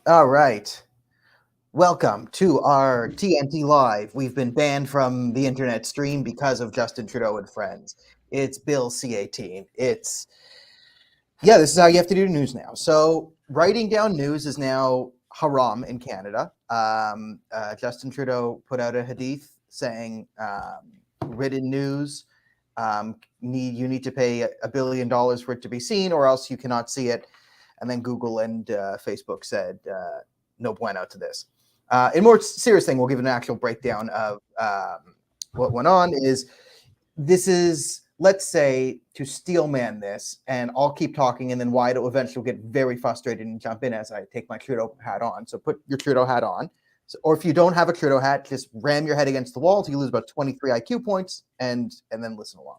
All right. Welcome to our TNT Live. We've been banned from the internet stream because of Justin Trudeau and friends. It's Bill C-18. This is how you have to do news now. So writing down news is now haram in Canada. Justin Trudeau put out a hadith saying written news, you need to pay $1 billion for it to be seen, or else you cannot see it. And then Google and Facebook said no bueno to this. In more serious thing, we'll give an actual breakdown of what went on. This is, let's say, to steelman this, and I'll keep talking, and then Wyatt will eventually get very frustrated and jump in as I take my Trudeau hat on. So put your Trudeau hat on. Or if you don't have a Trudeau hat, just ram your head against the wall until you lose about 23 IQ points, and then listen along.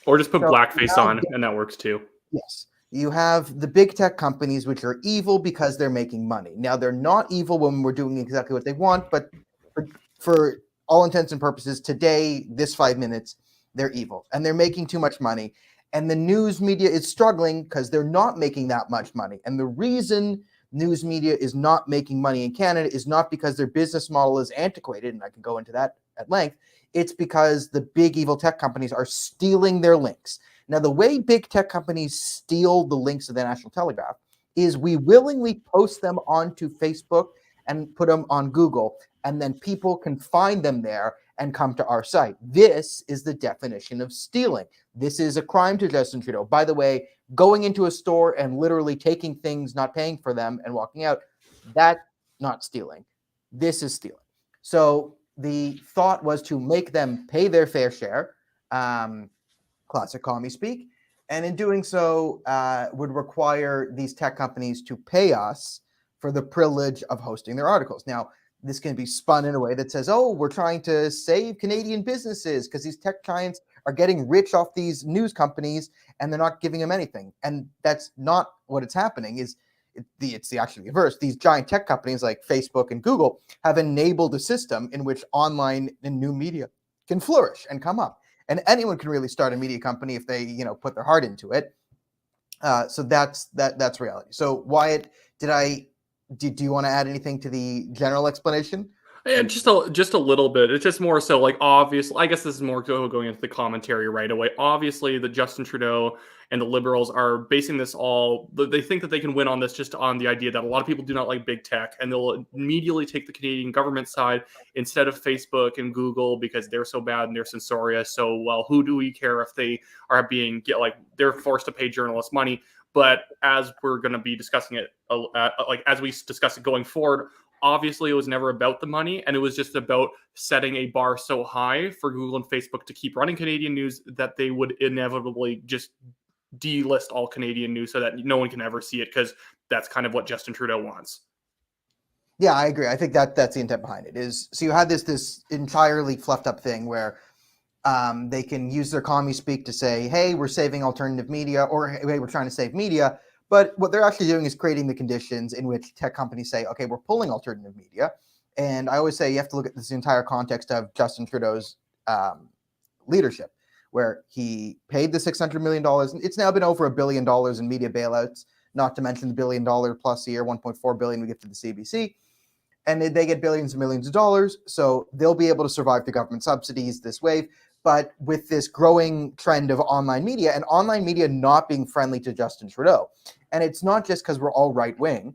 Or just put blackface on, and that works too. Yes. You have the big tech companies, which are evil because they're making money. Now, they're not evil when we're doing exactly what they want, but for all intents and purposes, today, this 5 minutes, they're evil. And they're making too much money. And the news media is struggling because they're not making that much money. And the reason news media is not making money in Canada is not because their business model is antiquated, and I can go into that at length. It's because the big evil tech companies are stealing their links. Now, the way big tech companies steal the links of the National Telegraph is we willingly post them onto Facebook and put them on Google, and then people can find them there and come to our site. This is the definition of stealing. This is a crime to Justin Trudeau. By the way, going into a store and literally taking things, not paying for them, and walking out, that's not stealing. This is stealing. So the thought was to make them pay their fair share. Classic commie speak, and in doing so would require these tech companies to pay us for the privilege of hosting their articles. Now, this can be spun in a way that says, oh, we're trying to save Canadian businesses because these tech giants are getting rich off these news companies and they're not giving them anything. And that's not what it's happening. It's the actually reverse. These giant tech companies like Facebook and Google have enabled a system in which online and new media can flourish and come up. And anyone can really start a media company if they, put their heart into it. So that's reality. So Wyatt, do you want to add anything to the general explanation? Yeah, just a little bit. It's just more so like obvious. I guess this is more going into the commentary right away. Obviously, the Justin Trudeau and the Liberals are basing this all. They think that they can win on this just on the idea that a lot of people do not like big tech, and they'll immediately take the Canadian government side instead of Facebook and Google because they're so bad and they're censorious. So, well, who do we care if they are they're forced to pay journalists money? But as we're going to be discussing it, as we discuss it going forward. Obviously, it was never about the money, and it was just about setting a bar so high for Google and Facebook to keep running Canadian news that they would inevitably just delist all Canadian news so that no one can ever see it, because that's kind of what Justin Trudeau wants. Yeah, I agree. I think that's the intent behind it. So you had this entirely fluffed up thing where they can use their commie speak to say, hey, we're saving alternative media, or hey, we're trying to save media. But what they're actually doing is creating the conditions in which tech companies say, okay, we're pulling alternative media. And I always say you have to look at this entire context of Justin Trudeau's leadership, where he paid the $600 million. It's now been over $1 billion in media bailouts, not to mention the $1 billion plus a year, $1.4 billion we give to the CBC. And they get billions and millions of dollars. So they'll be able to survive the government subsidies this wave. But with this growing trend of online media, and online media not being friendly to Justin Trudeau, and it's not just because we're all right-wing.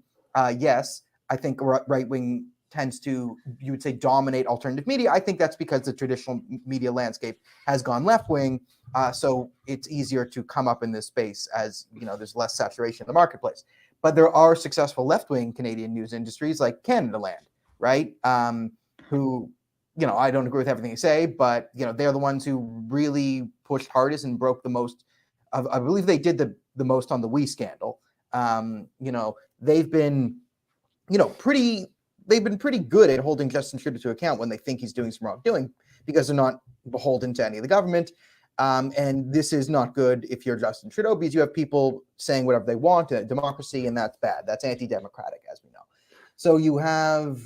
Yes, I think right-wing tends to, you would say, dominate alternative media. I think that's because the traditional media landscape has gone left-wing, so it's easier to come up in this space as, there's less saturation in the marketplace. But there are successful left-wing Canadian news industries like Canada Land, right, who... I don't agree with everything you say, but, they're the ones who really pushed hardest and broke the most. I believe they did the most on the We scandal. They've been, pretty good at holding Justin Trudeau to account when they think he's doing some wrongdoing, because they're not beholden to any of the government. And this is not good if you're Justin Trudeau, because you have people saying whatever they want in democracy, and that's bad. That's anti-democratic, as we know. So you have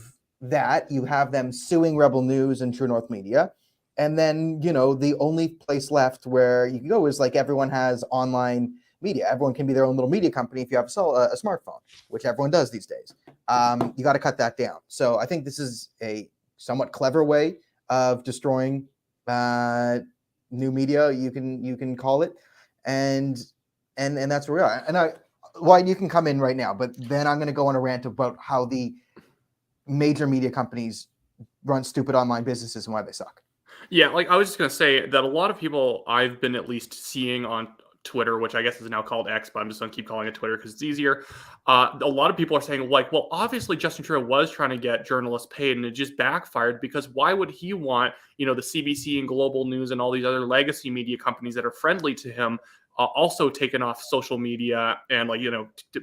them suing Rebel News and True North Media. And then, the only place left where you can go is everyone has online media. Everyone can be their own little media company if you have a smartphone, which everyone does these days. you got to cut that down. So I think this is a somewhat clever way of destroying new media. You can call it, and that's where we are. And Wyatt, you can come in right now, but then I'm going to go on a rant about how the major media companies run stupid online businesses and why they suck. Yeah, like I was just going to say that a lot of people I've been at least seeing on Twitter, which I guess is now called X, but I'm just going to keep calling it Twitter because it's easier. A lot of people are saying, like, well, obviously Justin Trudeau was trying to get journalists paid and it just backfired because why would he want, the CBC and Global News and all these other legacy media companies that are friendly to him also taken off social media and, like,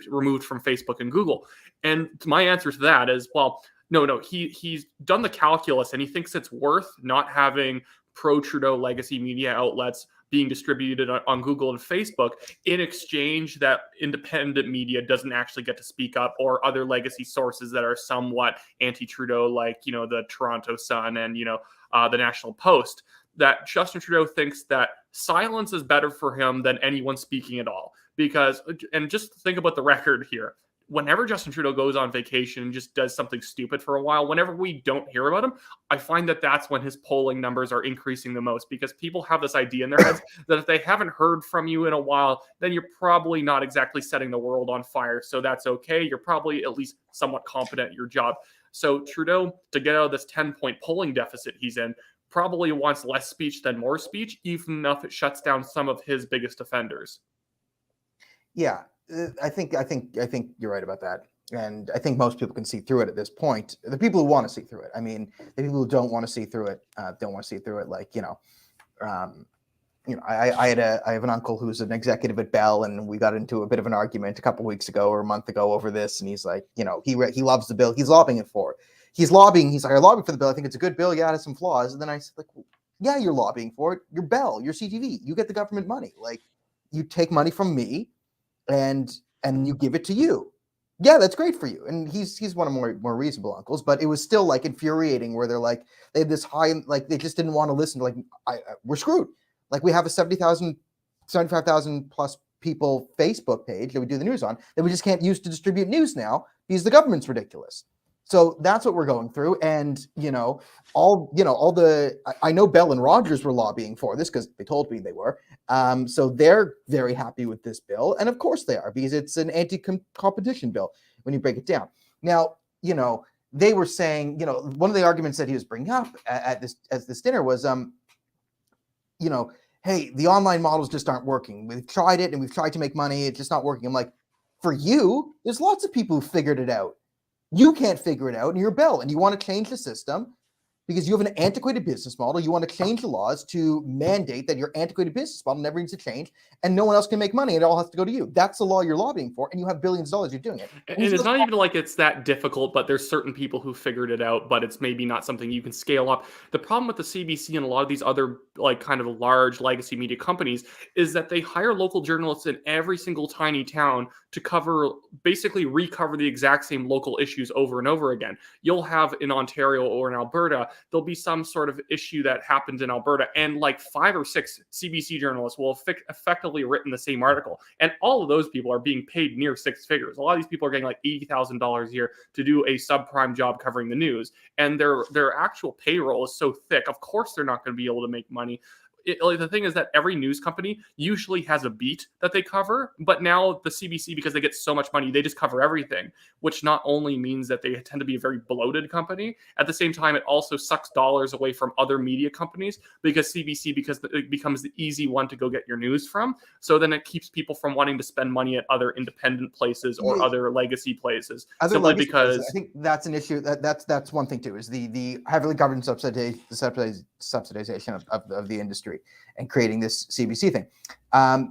removed from Facebook and Google? And my answer to that is, well, no, he's done the calculus and he thinks it's worth not having pro-Trudeau legacy media outlets being distributed on Google and Facebook in exchange that independent media doesn't actually get to speak up, or other legacy sources that are somewhat anti-Trudeau, like, the Toronto Sun and, the National Post, that Justin Trudeau thinks that silence is better for him than anyone speaking at all. Because, and just think about the record here, whenever Justin Trudeau goes on vacation and just does something stupid for a while, whenever we don't hear about him, I find that that's when his polling numbers are increasing the most, because people have this idea in their heads that if they haven't heard from you in a while, then you're probably not exactly setting the world on fire. So that's okay. You're probably at least somewhat competent at your job. So Trudeau, to get out of this 10-point polling deficit he's in, probably wants less speech than more speech, even if it shuts down some of his biggest offenders. Yeah. I think you're right about that, and I think most people can see through it at this point. The people who want to see through it, I mean, the people who don't want to see through it, don't want to see through it. Like, I have an uncle who's an executive at Bell, and we got into a bit of an argument a couple weeks ago or a month ago over this, and he's like, he loves the bill, he's lobbying it for. He's like, I lobby for the bill. I think it's a good bill. Yeah, it has some flaws. And then I said, like, yeah, you're lobbying for it. You're Bell. You're CTV. You get the government money. Like, you take money from me, and you give it to you. Yeah, that's great for you. And he's one of more reasonable uncles, but it was still, like, infuriating where they're like, they had this high, like, they just didn't want to listen to, like, we're screwed. Like, we have a 75,000 plus people Facebook page that we do the news on that we just can't use to distribute news now because the government's ridiculous. So that's what we're going through. And, I know Bell and Rogers were lobbying for this because they told me they were. So they're very happy with this bill. And of course they are, because it's an anti-competition bill when you break it down. Now, they were saying, one of the arguments that he was bringing up at this dinner was, hey, the online models just aren't working. We've tried it and we've tried to make money. It's just not working. I'm like, for you, there's lots of people who figured it out. You can't figure it out, and you're Bell, and you want to change the system because you have an antiquated business model. You want to change the laws to mandate that your antiquated business model never needs to change, and no one else can make money. It all has to go to you. That's the law you're lobbying for, and you have billions of dollars. You're doing it. And it's not even like it's that difficult, but there's certain people who figured it out, but it's maybe not something you can scale up. The problem with the CBC and a lot of these other, like, kind of large legacy media companies is that they hire local journalists in every single tiny town to basically recover the exact same local issues over and over again. You'll have in Ontario or in Alberta, there'll be some sort of issue that happens in Alberta, and like 5 or 6 CBC journalists will have effectively written the same article. And all of those people are being paid near 6 figures. A lot of these people are getting like $80,000 a year to do a subprime job covering the news. And their actual payroll is so thick, of course they're not going to be able to make money. The thing is that every news company usually has a beat that they cover, but now the CBC, because they get so much money, they just cover everything, which not only means that they tend to be a very bloated company, at the same time, it also sucks dollars away from other media companies because it becomes the easy one to go get your news from. So then it keeps people from wanting to spend money at other independent places or other legacy places. Because I think that's an issue. That's one thing too, is the heavily governed subsidization of the industry and creating this CBC thing.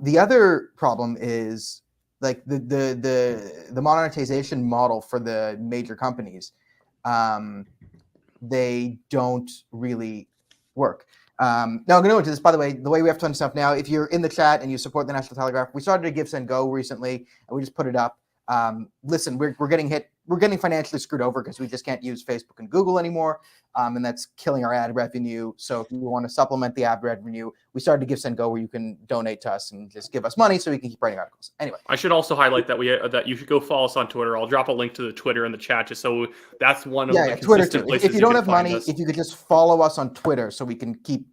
The other problem is, like, the monetization model for the major companies. They don't really work. Now I'm going to go into this, by the way. The way we have to understand stuff now, if you're in the chat and you support the National Telegraph, we started a Give, Send, Go recently, and we just put it up. listen, we're getting hit. We're getting financially screwed over because we just can't use Facebook and Google anymore. And that's killing our ad revenue. So if you want to supplement the ad revenue, we started to GiveSendGo where you can donate to us and just give us money so we can keep writing articles. Anyway. I should also highlight that that you should go follow us on Twitter. I'll drop a link to the Twitter in the chat just so that's one of the Twitter consistent too. places If you don't have find money, us. if you could just follow us on Twitter so we can keep,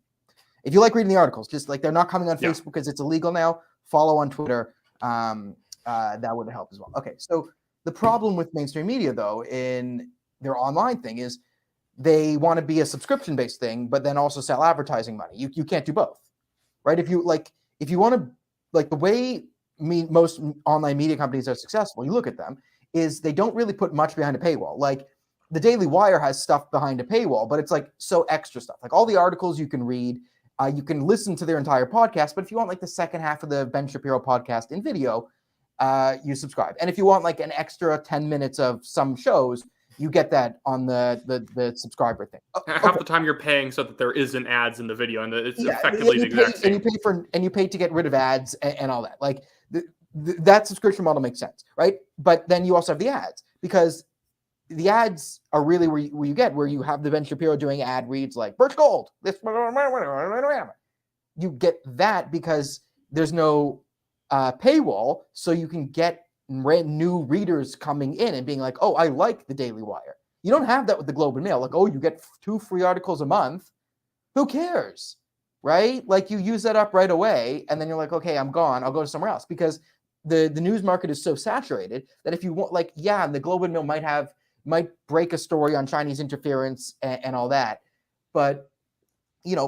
if you like reading the articles, just like they're not coming on Facebook because it's illegal now, follow on Twitter. That would help as well. Okay, so the problem with mainstream media, though, in their online thing is they want to be a subscription-based thing, but then also sell advertising money. You can't do both, right? If you want to, like the way most online media companies are successful, you look at them, is they don't really put much behind a paywall. Like the Daily Wire has stuff behind a paywall, but it's like so extra stuff. Like all the articles you can read, you can listen to their entire podcast, but if you want like the second half of the Ben Shapiro podcast in video, you subscribe. And if you want like an extra 10 minutes of some shows, you get that on the subscriber thing. Half the time you're paying so that there isn't ads in the video, and it's effectively the exact same. And you pay to get rid of ads and all that. Like that subscription model makes sense, right? But then you also have the ads, because the ads are really where you have the Ben Shapiro doing ad reads like Birch Gold. You get that because there's no paywall, so you can get new readers coming in and being like, oh, I like the Daily Wire. You don't have that with the Globe and Mail. Like, oh, you get 2 free articles a month. Who cares, right? Like you use that up right away, and then you're like, okay, I'm gone. I'll go to somewhere else, because the news market is so saturated that if you want, like, yeah, the Globe and Mail might break a story on Chinese interference and all that, but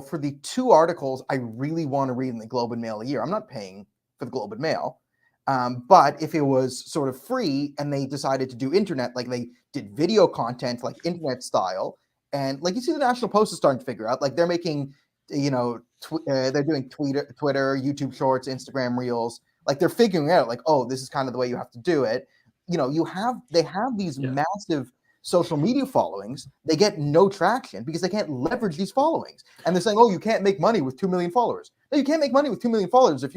for the 2 articles I really want to read in the Globe and Mail a year, I'm not paying for the Globe and Mail. But if it was sort of free and they decided to do internet, like they did video content, like internet style, and like you see the National Post is starting to figure out, like they're making, they're doing Twitter, YouTube Shorts, Instagram Reels, like they're figuring out like, oh, this is kind of the way you have to do it. They have these massive social media followings. They get no traction because they can't leverage these followings. And they're saying, oh, you can't make money with 2 million followers. No, you can't make money with 2 million followers if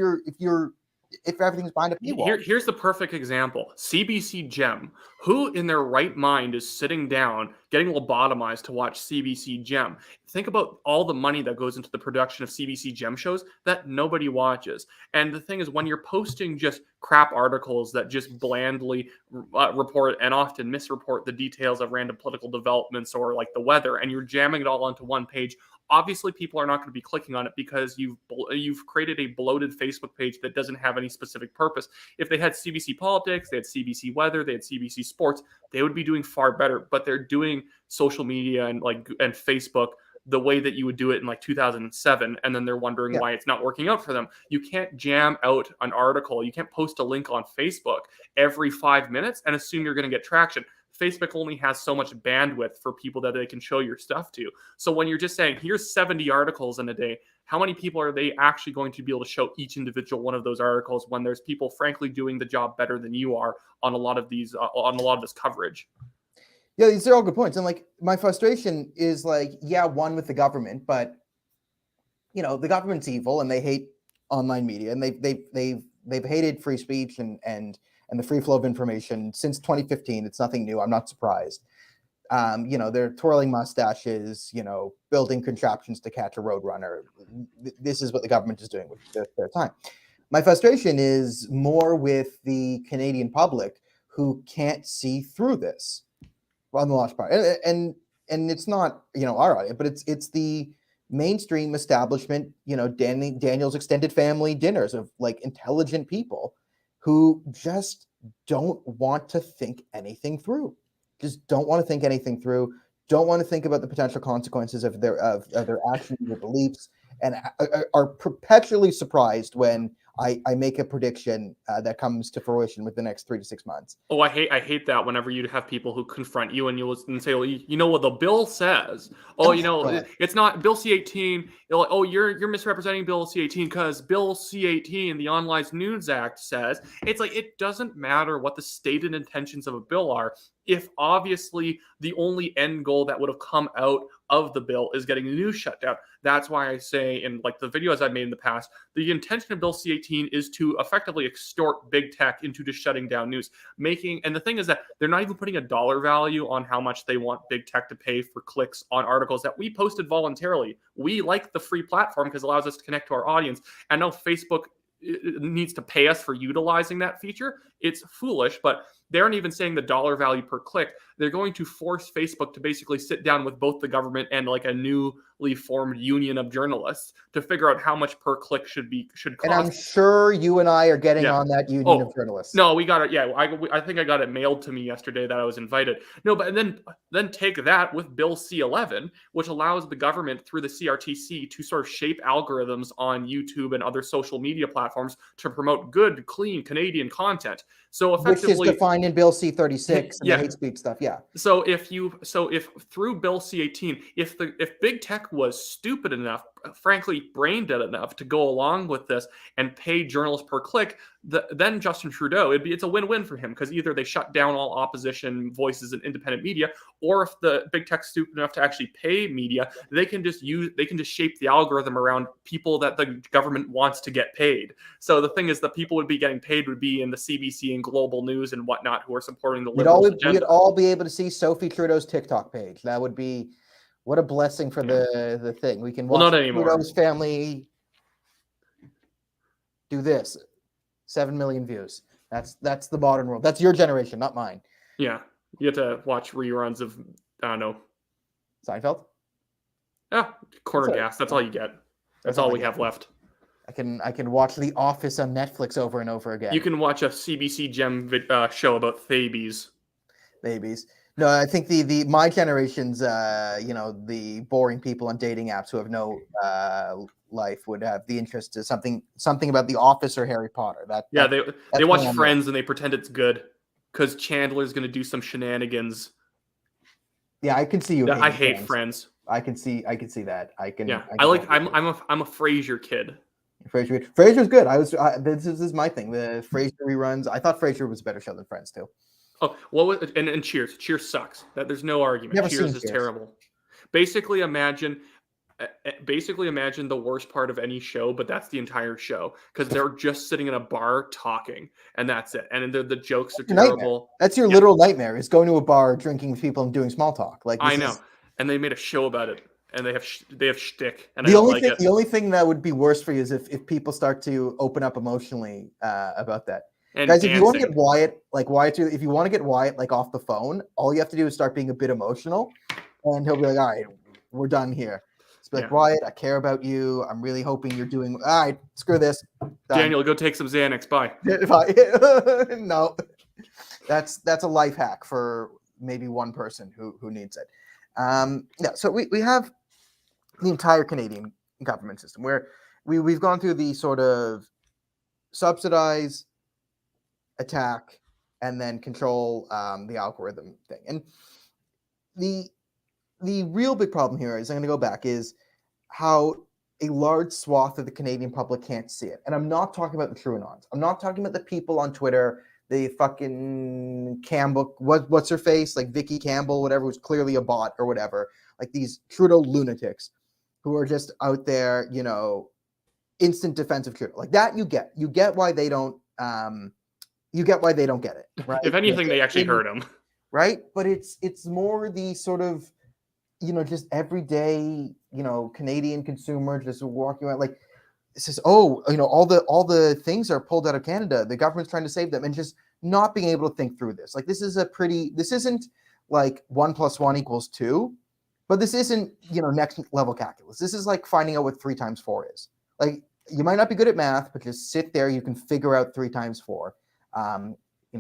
everything's behind a paywall. Here's the perfect example. CBC Gem. Who in their right mind is sitting down, getting lobotomized to watch CBC Gem? Think about all the money that goes into the production of CBC Gem shows that nobody watches. And the thing is, when you're posting just crap articles that just blandly report and often misreport the details of random political developments or like the weather, and you're jamming it all onto one page, obviously people are not going to be clicking on it because you've created a bloated Facebook page that doesn't have any specific purpose. If they had CBC Politics, they had CBC Weather, they had CBC Sports, they would be doing far better. But they're doing social media and Facebook the way that you would do it in like 2007, and then they're wondering why it's not working out for them. You can't jam out an article. You can't post a link on Facebook every 5 minutes and assume you're going to get traction. Facebook only has so much bandwidth for people that they can show your stuff to. So when you're just saying, here's 70 articles in a day, how many people are they actually going to be able to show each individual one of those articles when there's people frankly doing the job better than you are on a lot of these, on a lot of this coverage? Yeah, these are all good points. And like my frustration is like, one with the government, but the government's evil and they hate online media, and they've hated free speech and the free flow of information since 2015. It's nothing new. I'm not surprised. They're twirling mustaches, building contraptions to catch a roadrunner. This is what the government is doing with their time. My frustration is more with the Canadian public who can't see through this on the large part. And it's not, our audience, but it's the mainstream establishment, Daniel's extended family dinners of like intelligent people who just don't want to think anything through. Just don't want to think anything through. Don't want to think about the potential consequences of their actions or beliefs, and are perpetually surprised when I make a prediction that comes to fruition within the next 3 to 6 months. Oh, I hate that whenever you have people who confront you and you'll say, well, you know what the bill says. Oh, it's not Bill C-18. Oh, you're misrepresenting Bill C-18 because Bill C-18, the Online News Act, says. It's like, it doesn't matter what the stated intentions of a bill are. if obviously the only end goal that would have come out of the bill is getting the news shut down. That's why I say in like the videos I've made in the past, the intention of Bill C-18 is to effectively extort big tech into just shutting down news. And the thing is that they're not even putting a dollar value on how much they want big tech to pay for clicks on articles that we posted voluntarily. We like the free platform because it allows us to connect to our audience. I know Facebook needs to pay us for utilizing that feature. It's foolish, but they aren't even saying the dollar value per click. They're going to force Facebook to basically sit down with both the government and like a newly formed union of journalists to figure out how much per click should cost. And I'm sure you and I are getting on that union of journalists. No, we got it. Yeah, I think I got it mailed to me yesterday that I was invited. No, but then take that with Bill C-11, which allows the government through the CRTC to sort of shape algorithms on YouTube and other social media platforms to promote good, clean Canadian content. So effectively, which is defined in Bill C-36 and the hate speech stuff. Yeah. So if through Bill C-18, if big tech was stupid enough, frankly brain dead enough to go along with this and pay journalists per click, then Justin Trudeau, it's a win-win for him, because either they shut down all opposition voices and independent media, or if the big tech's stupid enough to actually pay media, they can just shape the algorithm around people that the government wants to get paid. So the thing is, the people would be getting paid would be in the CBC and Global News and whatnot, who are supporting the Liberals' agenda. We'd all be able to see Sophie Trudeau's TikTok page. That would be what a blessing for the thing. We can watch not anymore. Trudeau's family do this. 7 million views. That's the modern world. That's your generation, not mine. Yeah, you have to watch reruns of, I don't know, Seinfeld. Yeah, corner gas. That's all you get. That's all we have left. I can watch The Office on Netflix over and over again. You can watch a CBC Gem show about babies. No, I think my generation's the boring people on dating apps who have no life would have the interest to something about The Office or Harry Potter. They watch Friends and they pretend it's good because Chandler's going to do some shenanigans. Yeah, I can see you. I hate Friends. I can see that. I'm a Frasier kid. Frasier's good. This is my thing. The Frasier reruns. I thought Frasier was a better show than Friends too. Oh, and Cheers. Cheers sucks. There's no argument. Cheers is terrible. Basically imagine the worst part of any show, but that's the entire show, because they're just sitting in a bar talking, and that's it. And the jokes are terrible. Nightmare. That's your literal nightmare, is going to a bar, drinking with people, and doing small talk. Like I know. And they made a show about it, and they have shtick, and the only thing that would be worse for you is if people start to open up emotionally about that. And guys, if you want to get Wyatt, if you want to get Wyatt off the phone, all you have to do is start being a bit emotional, and he'll be like, "All right, we're done here." It's like, Wyatt, I care about you. I'm really hoping you're doing all right. Screw this. Done. Daniel, go take some Xanax. Bye. No, that's a life hack for maybe one person who needs it. So we have the entire Canadian government system where we've gone through the sort of subsidize, attack, and then control the algorithm thing. And the real big problem here is, I'm going to go back, is how a large swath of the Canadian public can't see it. And I'm not talking about the TrueAnons. I'm not talking about the people on Twitter, the fucking Campbell, what's her face, like Vicky Campbell, whatever, who's clearly a bot or whatever, like these Trudeau lunatics who are just out there, instant defense of Trudeau. Like that you get why they don't get it, right? If anything, they actually hurt him. Right? But it's more the sort of, just everyday, Canadian consumer just walking around like, it says, all the things are pulled out of Canada. The government's trying to save them, and just not being able to think through this. Like, this isn't like 1 + 1 = 2, but this isn't, next level calculus. This is like finding out what 3 × 4 is. Like, you might not be good at math, but just sit there. You can figure out 3 × 4.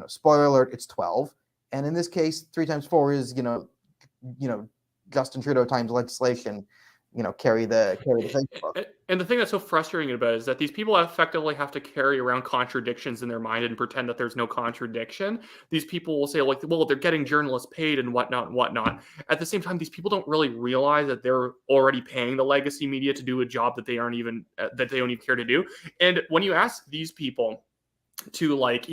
Spoiler alert, it's 12. And in this case, 3 × 4 is, Justin Trudeau times legislation, carry the Facebook. And the thing that's so frustrating about it is that these people effectively have to carry around contradictions in their mind and pretend that there's no contradiction. These people will say, like, well, they're getting journalists paid and whatnot. At the same time, these people don't really realize that they're already paying the legacy media to do a job that they don't even care to do. And when you ask these people, to like,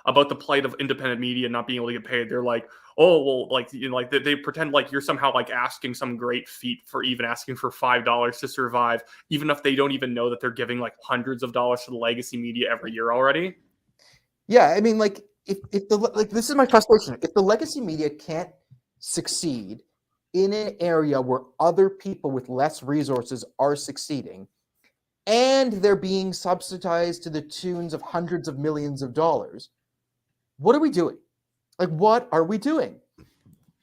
about the plight of independent media not being able to get paid. They're like, oh well, like, like they pretend like you're somehow like asking some great feat for even asking for $5 to survive, even if they don't even know that they're giving like hundreds of dollars to the legacy media every year already. Yeah, I mean, like if the like this is my frustration. If the legacy media can't succeed in an area where other people with less resources are succeeding, and they're being subsidized to the tunes of hundreds of millions of dollars, what are we doing? Like, what are we doing?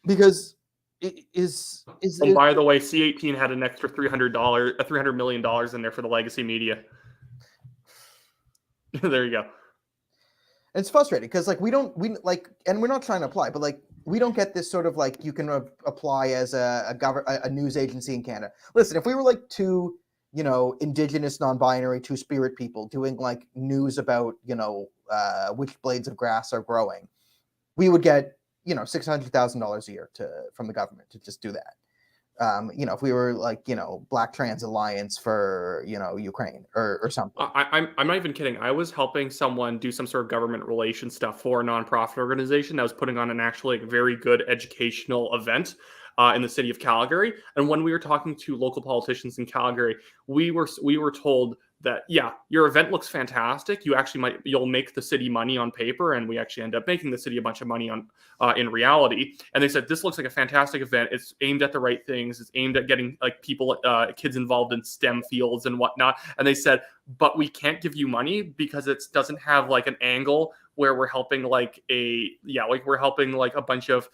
Because it is And by the way, C-18 had an extra $300 million in there for the legacy media. There you go. it's frustrating because like we and we're not trying to apply, but like we don't get this sort of like you can apply as a news agency in Canada. Listen, if we were like two Indigenous, non-binary, two-spirit people doing like news about which blades of grass are growing, we would get $600,000 a year from the government to just do that. If we were like Black Trans Alliance for Ukraine or something. I'm not even kidding. I was helping someone do some sort of government relations stuff for a nonprofit organization that was putting on an actually very good educational event in the city of Calgary. And when we were talking to local politicians in Calgary, we were told that, yeah, your event looks fantastic. You'll make the city money on paper, and we actually end up making the city a bunch of money on in reality. And they said, this looks like a fantastic event. It's aimed at the right things. It's aimed at getting like people, kids involved in STEM fields and whatnot. And they said, but we can't give you money because it doesn't have like an angle where we're helping like a bunch of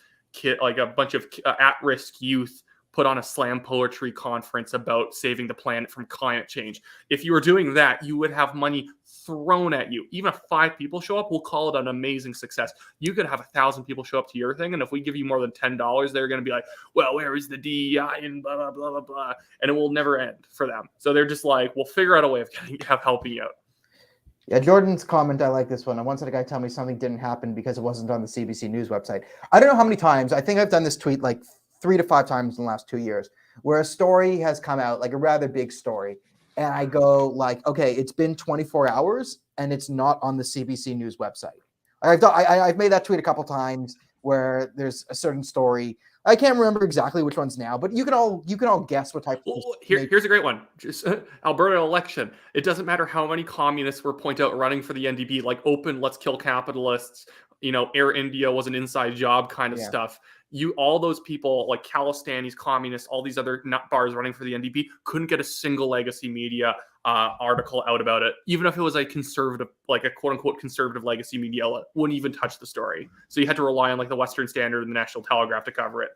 at-risk youth put on a slam poetry conference about saving the planet from climate change. If you were doing that, you would have money thrown at you. Even if 5 people show up, we'll call it an amazing success. You could have 1,000 people show up to your thing, and if we give you more than $10, they're going to be like, well, where is the DEI and blah, blah, blah, blah, blah. And it will never end for them. So they're just like, we'll figure out a way of helping you out. Yeah, Jordan's comment, I like this one. I once had a guy tell me something didn't happen because it wasn't on the CBC News website. I don't know how many times. I think I've done this tweet like 3 to 5 times in the last 2 years, where a story has come out, like a rather big story, and I go like, okay, it's been 24 hours and it's not on the CBC News website. I've made that tweet a couple times where there's a certain story. I can't remember exactly which ones now, but you can all guess what type. Here's a great one. Just Alberta election. It doesn't matter how many communists were pointed out running for the NDP, like open, let's kill capitalists. Air India was an inside job kind of stuff. All those people like Khalistanis, communists, all these other nut bars running for the NDP couldn't get a single legacy media article out about it. Even if it was a conservative, like a quote unquote conservative legacy media outlet, wouldn't even touch the story. So you had to rely on like the Western Standard and the National Telegraph to cover it.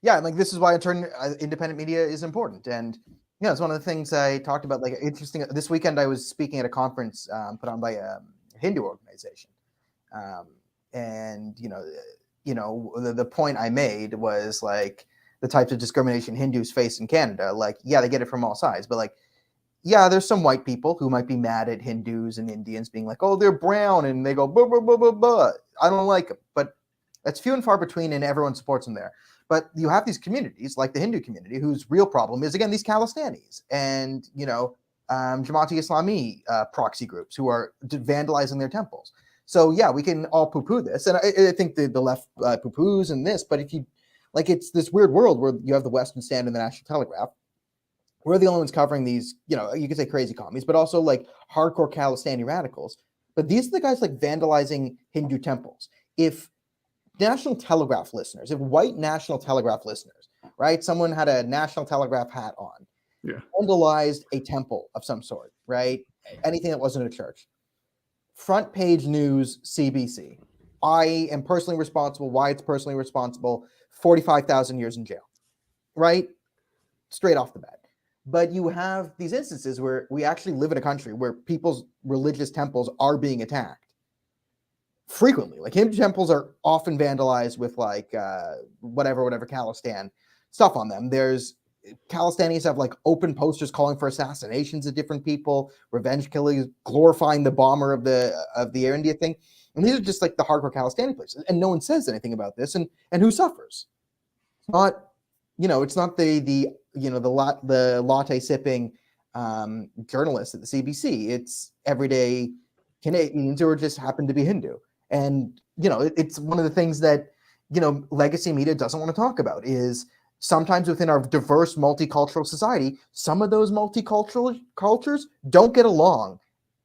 Yeah, and like this is why independent media is important. And it's one of the things I talked about. Like interesting. This weekend I was speaking at a conference put on by a Hindu organization, and the point I made was like the types of discrimination Hindus face in Canada. Like, yeah, they get it from all sides, but like, yeah, there's some white people who might be mad at Hindus and Indians being like, oh, they're brown, and they go, blah, blah, blah, blah, blah. I don't like them, but that's few and far between, and everyone supports them there. But you have these communities, like the Hindu community, whose real problem is, again, these Khalistanis and, Jamaat-e-Islami proxy groups who are vandalizing their temples. So, yeah, we can all poo-poo this. And I think the left poo-poos and this, but if you, like, it's this weird world where you have the Western Standard and the National Telegraph. We're the only ones covering these, you could say crazy commies, but also like hardcore Khalistani radicals. But these are the guys like vandalizing Hindu temples. If National Telegraph listeners, if white National Telegraph listeners, right, someone had a National Telegraph hat on, vandalized a temple of some sort, right, anything that wasn't a church, front page news, CBC. I am personally responsible. Wyatt's personally responsible. 45,000 years in jail, right? Straight off the bat. But you have these instances where we actually live in a country where people's religious temples are being attacked frequently. Like Hindu temples are often vandalized with like whatever Khalistan stuff on them. There's Khalistanis have like open posters calling for assassinations of different people, revenge killings, glorifying the bomber of the Air India thing. And these are just like the hardcore Khalistani places, and no one says anything about this. And who suffers? It's not, it's not the latte sipping journalists at the CBC. It's everyday Canadians who are just happen to be Hindu. And, it's one of the things that, legacy media doesn't want to talk about is sometimes within our diverse multicultural society, some of those multicultural cultures don't get along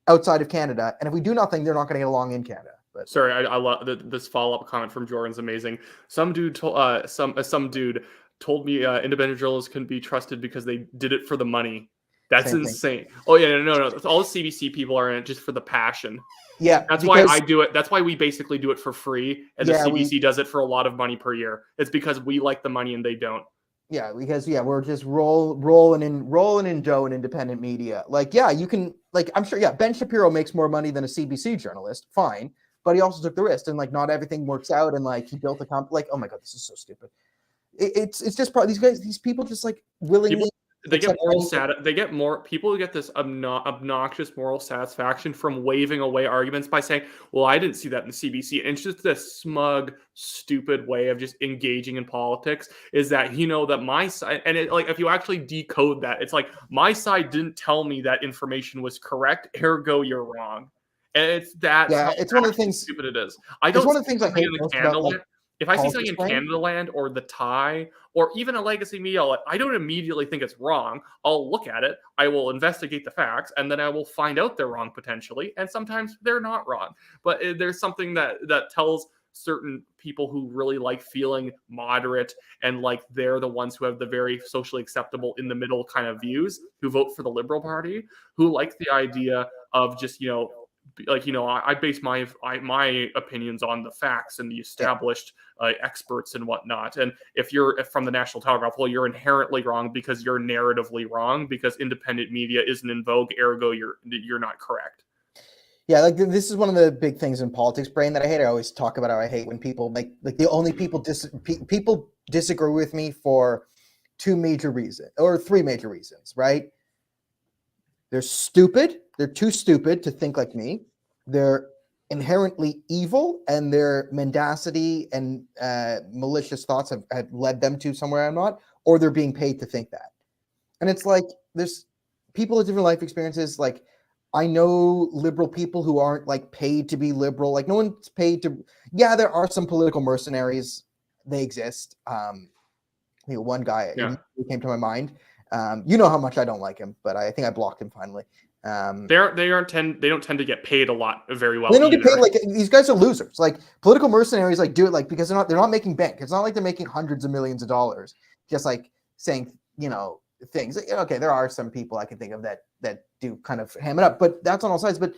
outside of Canada. And if we do nothing, they're not going to get along in Canada. But sorry, I love this follow-up comment from Jordan's amazing. Some dude told some dude told me independent journalists couldn't be trusted because they did it for the money. That's insane. Oh yeah, no. All the CBC people are in it just for the passion. Yeah, that's why I do it. That's why we basically do it for free, and the CBC does it for a lot of money per year. It's because we like the money and they don't. Yeah, because we're just rolling in dough in independent media. You can I'm sure Ben Shapiro makes more money than a CBC journalist. Fine, but he also took the risk, and not everything works out. And he built a company. Oh my god, this is so stupid. It's just probably these people just willingly. They get people who get this obnoxious moral satisfaction from waving away arguments by saying, well, I didn't see that in the CBC. And it's just this smug, stupid way of just engaging in politics is that, that my side, and if you actually decode that, it's my side didn't tell me that information was correct, ergo you're wrong. And it's one of the things stupid it is. It's one of the things I hate most about if I see something in Canada Land or the Thai or even a legacy media outlet, I don't immediately think it's wrong. I'll look at it, I will investigate the facts, and then I will find out they're wrong potentially. And sometimes they're not wrong. But there's something that tells certain people who really like feeling moderate and they're the ones who have the very socially acceptable in the middle kind of views, who vote for the Liberal Party, who like the idea of just, I base my opinions on the facts and the established experts and whatnot. And if you're from the National Telegraph, well, you're inherently wrong because you're narratively wrong because independent media isn't in vogue. Ergo, you're not correct. Yeah, this is one of the big things in politics brain that I hate. I always talk about how I hate when people the only people people disagree with me for three major reasons, right? They're stupid. They're too stupid to think like me. They're inherently evil, and their mendacity and malicious thoughts have led them to somewhere I'm not, or they're being paid to think that. And it's there's people with different life experiences. I know liberal people who aren't paid to be liberal. No one's paid to. Yeah, there are some political mercenaries. They exist. One guy who came to my mind. You know how much I don't like him, but I think I blocked him finally. They don't tend to get paid a lot very well. They don't get paid. These guys are losers. Political mercenaries do it because they're not making bank. It's not like they're making hundreds of millions of dollars just saying things. Okay, there are some people I can think of that do kind of ham it up, but that's on all sides. But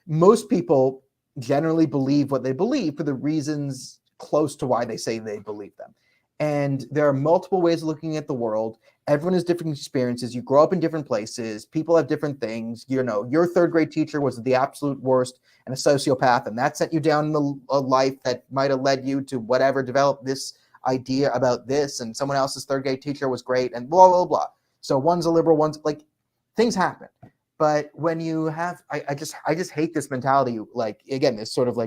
most people generally believe what they believe for the reasons close to why they say they believe them. And there are multiple ways of looking at the world. Everyone has different experiences. You grow up in different places. People have different things. Your third grade teacher was the absolute worst and a sociopath, and that sent you down a life that might have led you to whatever, develop this idea about this, and someone else's third grade teacher was great, and blah, blah, blah. So one's a liberal, one's things happen. But when you have, I just hate this mentality. Again, this sort of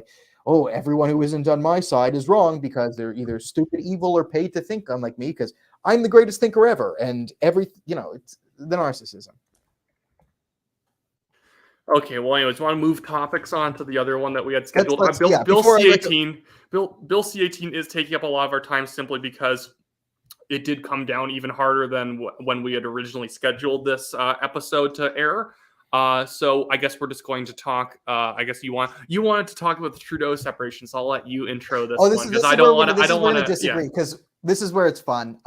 oh, everyone who isn't on my side is wrong because they're either stupid, evil, or paid to think unlike me because I'm the greatest thinker ever. And it's the narcissism. Okay, well, anyways, want to move topics on to the other one that we had scheduled. Bill C-18. Bill C-18 is taking up a lot of our time simply because it did come down even harder than when we had originally scheduled this episode to air. So I guess we're just going to talk. I guess you wanted to talk about the Trudeau separation, so I'll let you intro this one because I don't want to disagree because this is where it's fun.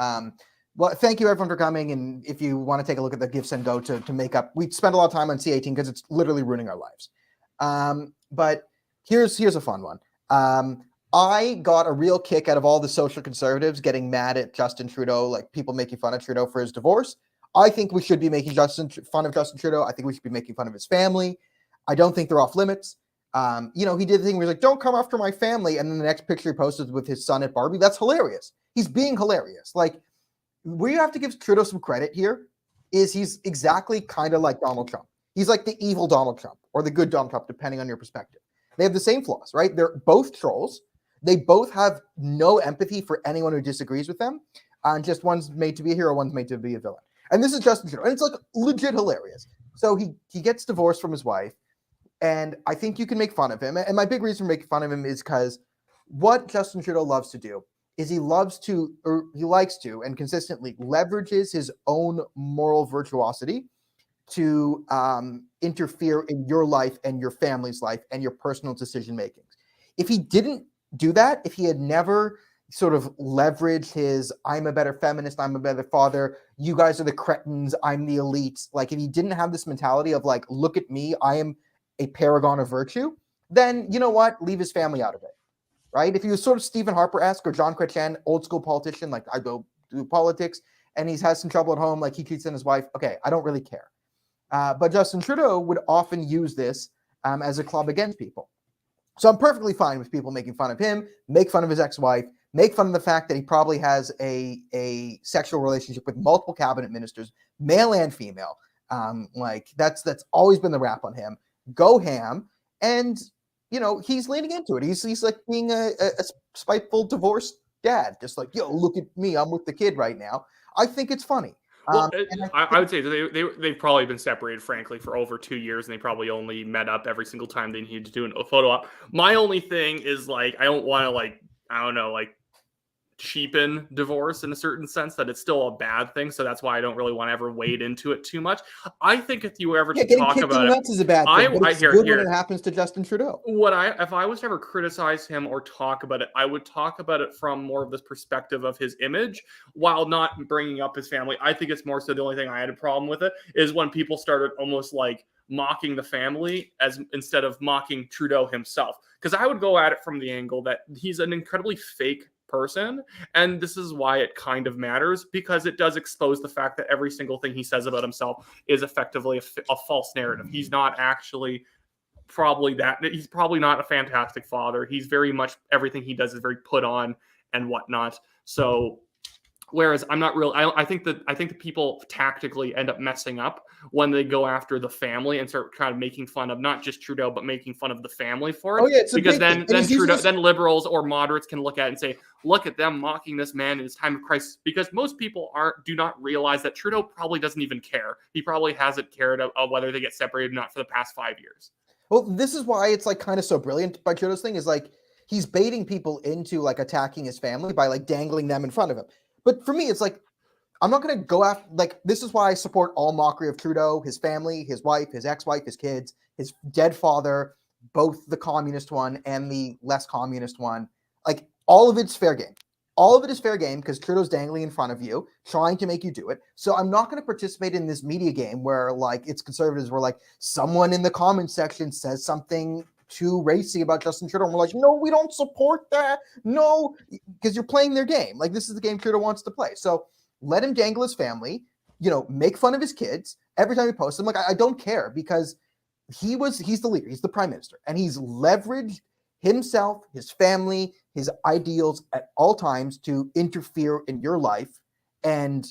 Well, thank you everyone for coming, and if you want to take a look at the gifts and go to make up, we spent a lot of time on C-18 because it's literally ruining our lives. But here's a fun one. I got a real kick out of all the social conservatives getting mad at Justin Trudeau, people making fun of Trudeau for his divorce. I think we should be making fun of Justin Trudeau. I think we should be making fun of his family. I don't think they're off limits. He did the thing where he's don't come after my family. And then the next picture he posted with his son at Barbie. That's hilarious. He's being hilarious. Where you have to give Trudeau some credit here is he's exactly kind of like Donald Trump. He's like the evil Donald Trump or the good Donald Trump, depending on your perspective. They have the same flaws, right? They're both trolls. They both have no empathy for anyone who disagrees with them. And just one's made to be a hero, one's made to be a villain. And this is Justin Trudeau. And it's legit hilarious. So he gets divorced from his wife. And I think you can make fun of him. And my big reason for making fun of him is because what Justin Trudeau loves to do is he likes to, and consistently leverages his own moral virtuosity to interfere in your life and your family's life and your personal decision making. If he didn't do that, if he had never sort of leveraged his I'm a better feminist, I'm a better father, you guys are the cretins, I'm the elite, like if he didn't have this mentality of like, look at me, I am a paragon of virtue, then you know what? Leave his family out of it, right? If he was sort of Stephen Harper-esque or John Chrétien, old school politician, like I go do politics, and he's has some trouble at home, like he cheats on his wife, okay, I don't really care. But Justin Trudeau would often use this as a club against people. So I'm perfectly fine with people making fun of him, make fun of his ex-wife, make fun of the fact that he probably has a sexual relationship with multiple cabinet ministers, male and female. Like that's always been the rap on him. Go ham, and you know he's leaning into it. He's like being a spiteful divorced dad, just like, yo, look at me, I'm with the kid right now. I think it's funny. Well, I would say they've probably been separated, frankly, for over 2 years, and they probably only met up every single time they needed to do a photo op. My only thing is, like, I don't want to, like, I don't know, like, cheapen divorce in a certain sense, that it's still a bad thing. So that's why I don't really want to ever wade into it too much. I think if you ever talk about it, is a bad thing, but it's good when it happens to Justin Trudeau. If I was to ever criticize him or talk about it, I would talk about it from more of this perspective of his image, while not bringing up his family. I think it's more so the only thing I had a problem with it is when people started almost like mocking the family as instead of mocking Trudeau himself. Because I would go at it from the angle that he's an incredibly fake person, and this is why it kind of matters, because it does expose the fact that every single thing he says about himself is effectively a false narrative. He's not actually he's probably not a fantastic father. He's very much, everything he does is very put on and whatnot. So whereas I'm not real, I think that people tactically end up messing up when they go after the family and start kind of making fun of not just Trudeau, but making fun of the family for it. Oh yeah, because then Trudeau, then liberals or moderates can look at it and say, look at them mocking this man in his time of crisis. Because most people do not realize that Trudeau probably doesn't even care. He probably hasn't cared of whether they get separated or not for the past 5 years. Well, this is why it's like kind of so brilliant by Trudeau's thing is like he's baiting people into like attacking his family by like dangling them in front of him. But for me, it's like, I'm not going to go after, like, this is why I support all mockery of Trudeau, his family, his wife, his ex-wife, his kids, his dead father, both the communist one and the less communist one. Like, all of it's fair game. All of it is fair game because Trudeau's dangling in front of you, trying to make you do it. So I'm not going to participate in this media game where, like, it's conservatives where, like, someone in the comments section says something too racy about Justin Trudeau, and we're like, no, we don't support that. No, because you're playing their game. Like, this is the game Trudeau wants to play. So let him dangle his family, you know, make fun of his kids every time he posts them. Like, I don't care because he's the leader, he's the prime minister, and he's leveraged himself, his family, his ideals at all times to interfere in your life. And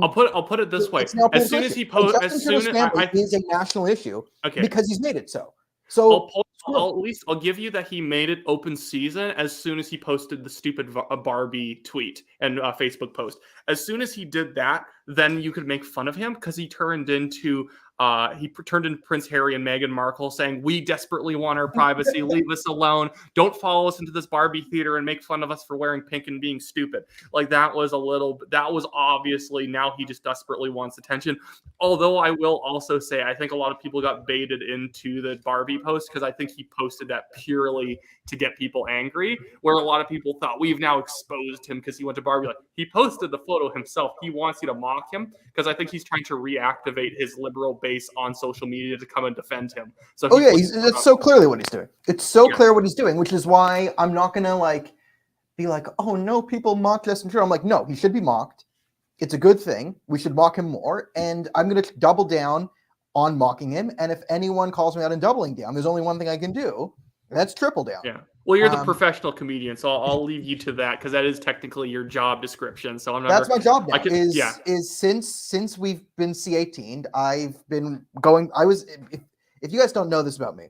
I'll put it this way: as soon as he posts, is a national issue, okay, because he's made it so. So I'll give you that he made it open season as soon as he posted the stupid Barbie tweet and Facebook post. As soon as he did that, then you could make fun of him because he turned into Prince Harry and Meghan Markle saying, we desperately want our privacy, leave us alone, don't follow us into this Barbie theater and make fun of us for wearing pink and being stupid. Like that was obviously, now he just desperately wants attention. Although I will also say, I think a lot of people got baited into the Barbie post because I think he posted that purely to get people angry, where a lot of people thought we've now exposed him because he went to Barbie. Like, he posted the photo himself. He wants you to mock him because I think he's trying to reactivate his liberal base on social media to come and defend him. So it's so clearly what he's doing. It's so clear what he's doing, which is why I'm not gonna like be like, oh no, people mock Justin Trudeau. I'm like, no, he should be mocked. It's a good thing. We should mock him more, and I'm gonna double down on mocking him. And if anyone calls me out and doubling down, there's only one thing I can do. That's triple down. Yeah. Well, you're the professional comedian, so I'll leave you to that because that is technically your job description. So I'm not. That's my job now. Is since we've been C-18, I've been going. If you guys don't know this about me,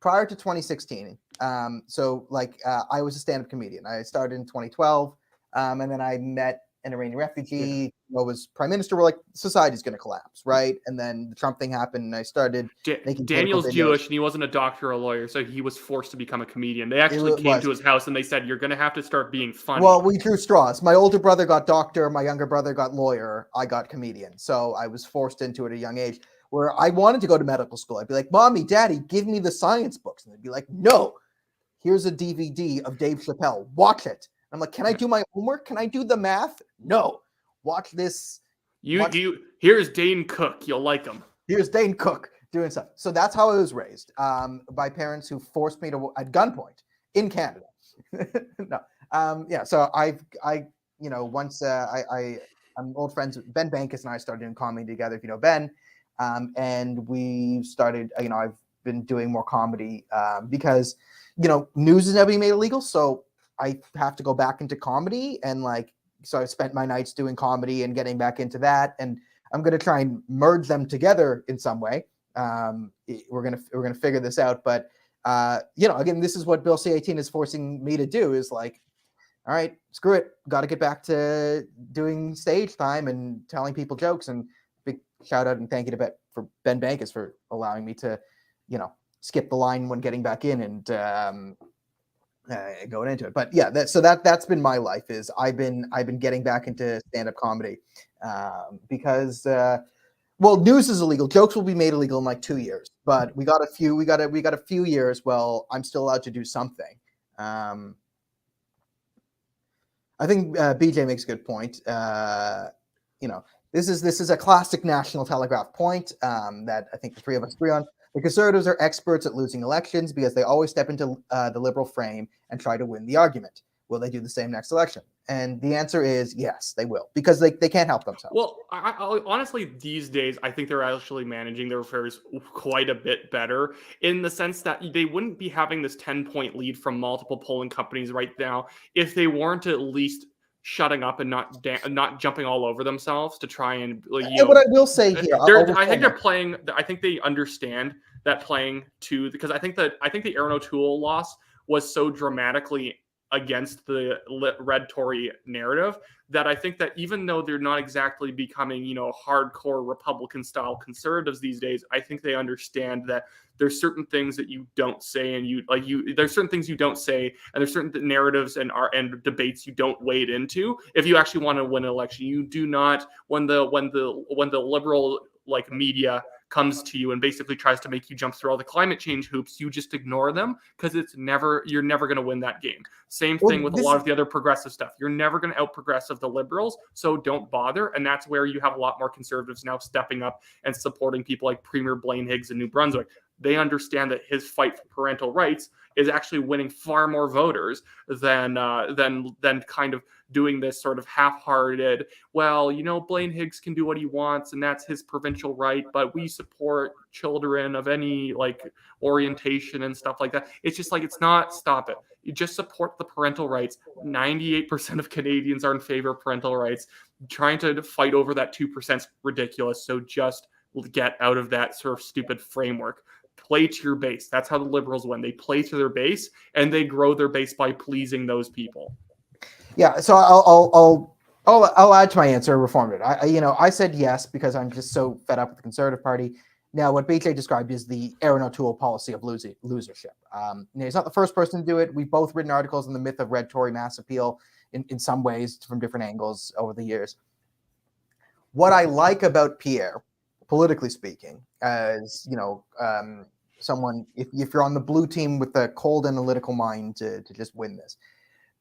prior to 2016, I was a stand-up comedian. I started in 2012, and then I met an Iranian refugee. Trudeau was prime minister, we're like, society's going to collapse, right? And then the Trump thing happened, and I started making Daniel's videos. Jewish, and he wasn't a doctor or a lawyer, so he was forced to become a comedian. They actually came to his house and they said, "You're going to have to start being funny." Well, we drew straws. My older brother got doctor, my younger brother got lawyer, I got comedian. So I was forced into it at a young age, where I wanted to go to medical school. I'd be like, "Mommy, Daddy, give me the science books," and they'd be like, "No, here's a DVD of Dave Chappelle. Watch it." I'm like, "Can I do my homework? Can I do the math?" "No. Watch this." Here's Dane Cook. You'll like him. Here's Dane Cook doing stuff. So that's how I was raised, by parents who forced me to at gunpoint in Canada. No, yeah. So once I'm old friends. Ben Bankus and I started doing comedy together. If you know Ben, and we started. I've been doing more comedy because news is now being made illegal, so I have to go back into comedy, and so I spent my nights doing comedy and getting back into that, and I'm going to try and merge them together in some way. We're gonna figure this out, but again, this is what Bill C-18 is forcing me to do. Is like, all right, screw it, got to get back to doing stage time and telling people jokes. And big shout out and thank you to for Ben Bankus for allowing me to, skip the line when getting back in and going into it. But yeah, that's been my life. Is I've been getting back into stand-up comedy because news is illegal. Jokes will be made illegal in like 2 years, but we got a few years. Well, I'm still allowed to do something. I think BJ makes a good point. This is a classic National Telegraph point that I think the three of us agree on. The Conservatives are experts at losing elections because they always step into the Liberal frame and try to win the argument. Will they do the same next election? And the answer is yes, they will, because they can't help themselves. Well, I honestly, these days, I think they're actually managing their affairs quite a bit better, in the sense that they wouldn't be having this 10-point lead from multiple polling companies right now if they weren't at least shutting up and not jumping all over themselves to try and what I will say here, I think they understand that playing to, because I think the Aaron O'Toole loss was so dramatically against the red Tory narrative that I think that even though they're not exactly becoming, hardcore Republican style conservatives these days, I think they understand that there's certain things that you don't say, and there's certain things you don't say, and there's certain narratives and debates you don't wade into if you actually want to win an election. You do not, when the liberal media comes to you and basically tries to make you jump through all the climate change hoops, you just ignore them, because you're never going to win that game. Same thing with a lot of the other progressive stuff. You're never going to out-progressive the liberals, so don't bother. And that's where you have a lot more conservatives now stepping up and supporting people like Premier Blaine Higgs in New Brunswick. They understand that his fight for parental rights is actually winning far more voters than kind of doing this sort of half-hearted, Blaine Higgs can do what he wants and that's his provincial right, but we support children of any orientation and stuff like that. It's just it's not, stop it. You just support the parental rights. 98% of Canadians are in favor of parental rights. Trying to fight over that 2% is ridiculous. So just get out of that sort of stupid framework. Play to your base. That's how the Liberals win. They play to their base, and they grow their base by pleasing those people. Yeah, so I'll add to my answer. Reform it. I said yes because I'm just so fed up with the Conservative Party. Now, what BJ described is the Aaron O'Toole policy of losership. He's not the first person to do it. We've both written articles on the myth of red Tory mass appeal in some ways from different angles over the years. What I like about Pierre, politically speaking, as someone, if you're on the blue team with a cold analytical mind to just win this,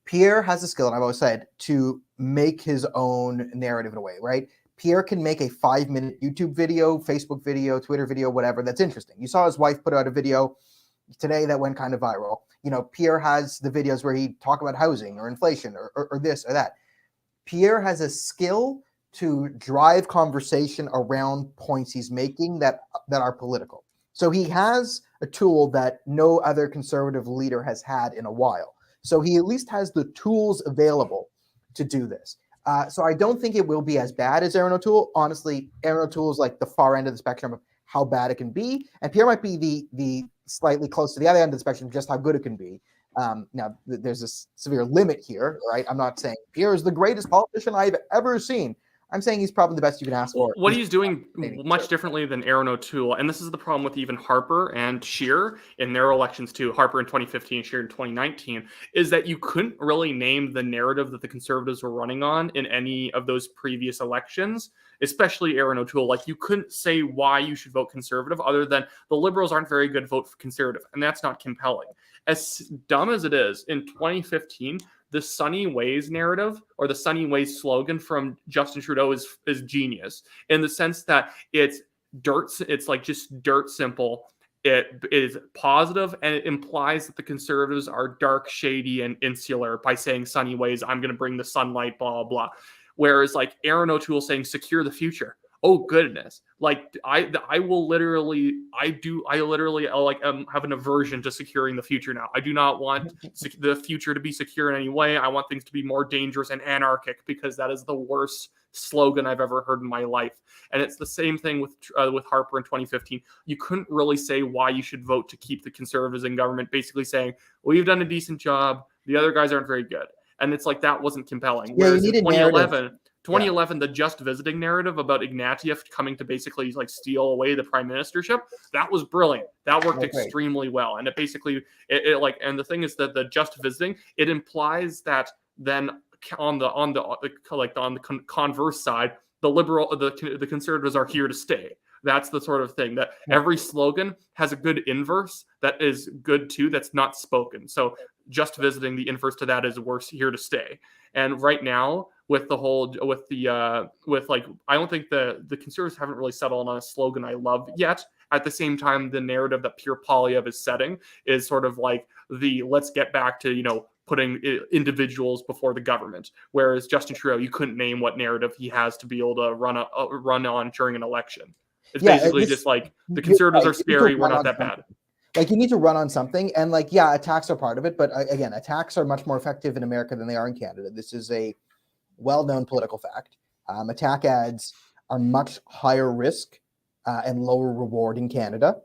Pierre has a skill, and I've always said, to make his own narrative in a way, right? Pierre can make a 5-minute YouTube video, Facebook video, Twitter video, whatever, that's interesting. You saw his wife put out a video today that went kind of viral. Pierre has the videos where he talk about housing or inflation or this or that. Pierre has a skill to drive conversation around points he's making that are political. So he has a tool that no other conservative leader has had in a while. So he at least has the tools available to do this. So I don't think it will be as bad as Aaron O'Toole. Honestly, Aaron O'Toole is the far end of the spectrum of how bad it can be. And Pierre might be the slightly close to the other end of the spectrum, just how good it can be. Now, there's a severe limit here, right? I'm not saying Pierre is the greatest politician I've ever seen. I'm saying he's probably the best you can ask for. What he's doing much differently than Aaron O'Toole, and this is the problem with even Harper and Scheer in their elections too, Harper in 2015, Scheer in 2019, is that you couldn't really name the narrative that the Conservatives were running on in any of those previous elections, especially Aaron O'Toole. Like, you couldn't say why you should vote Conservative other than the Liberals aren't very good, vote for Conservative, and that's not compelling. As dumb as it is, in 2015, the Sunny Ways narrative or the Sunny Ways slogan from Justin Trudeau is genius in the sense that it's like just dirt simple. It is positive, and it implies that the Conservatives are dark, shady, and insular by saying Sunny Ways, I'm going to bring the sunlight, blah, blah. Whereas like Aaron O'Toole saying secure the future. Oh goodness! Like I literally have an aversion to securing the future now. I do not want the future to be secure in any way. I want things to be more dangerous and anarchic, because that is the worst slogan I've ever heard in my life. And it's the same thing with Harper in 2015. You couldn't really say why you should vote to keep the Conservatives in government. Basically saying, well, you've done a decent job. The other guys aren't very good. And it's like, that wasn't compelling. Whereas in 2011, the just visiting narrative about Ignatieff coming to basically like steal away the prime ministership, that was brilliant. That worked extremely well. And it basically, and the thing is that the just visiting, it implies that then on the converse side, the Conservatives are here to stay. That's the sort of thing that every slogan has a good inverse that is good too, that's not spoken. So just visiting, the inverse to that is worse, here to stay. And right now, I don't think the Conservatives haven't really settled on a slogan I love yet. At the same time, the narrative that Pierre Poilievre is setting is sort of like let's get back to, putting individuals before the government. Whereas Justin Trudeau, you couldn't name what narrative he has to be able to run on during an election. It's basically just like the Conservatives are scary. We're not that bad. Like, you need to run on something. And like, yeah, attacks are part of it. But again, attacks are much more effective in America than they are in Canada. This is a well-known political fact. Attack ads are much higher risk and lower reward in Canada.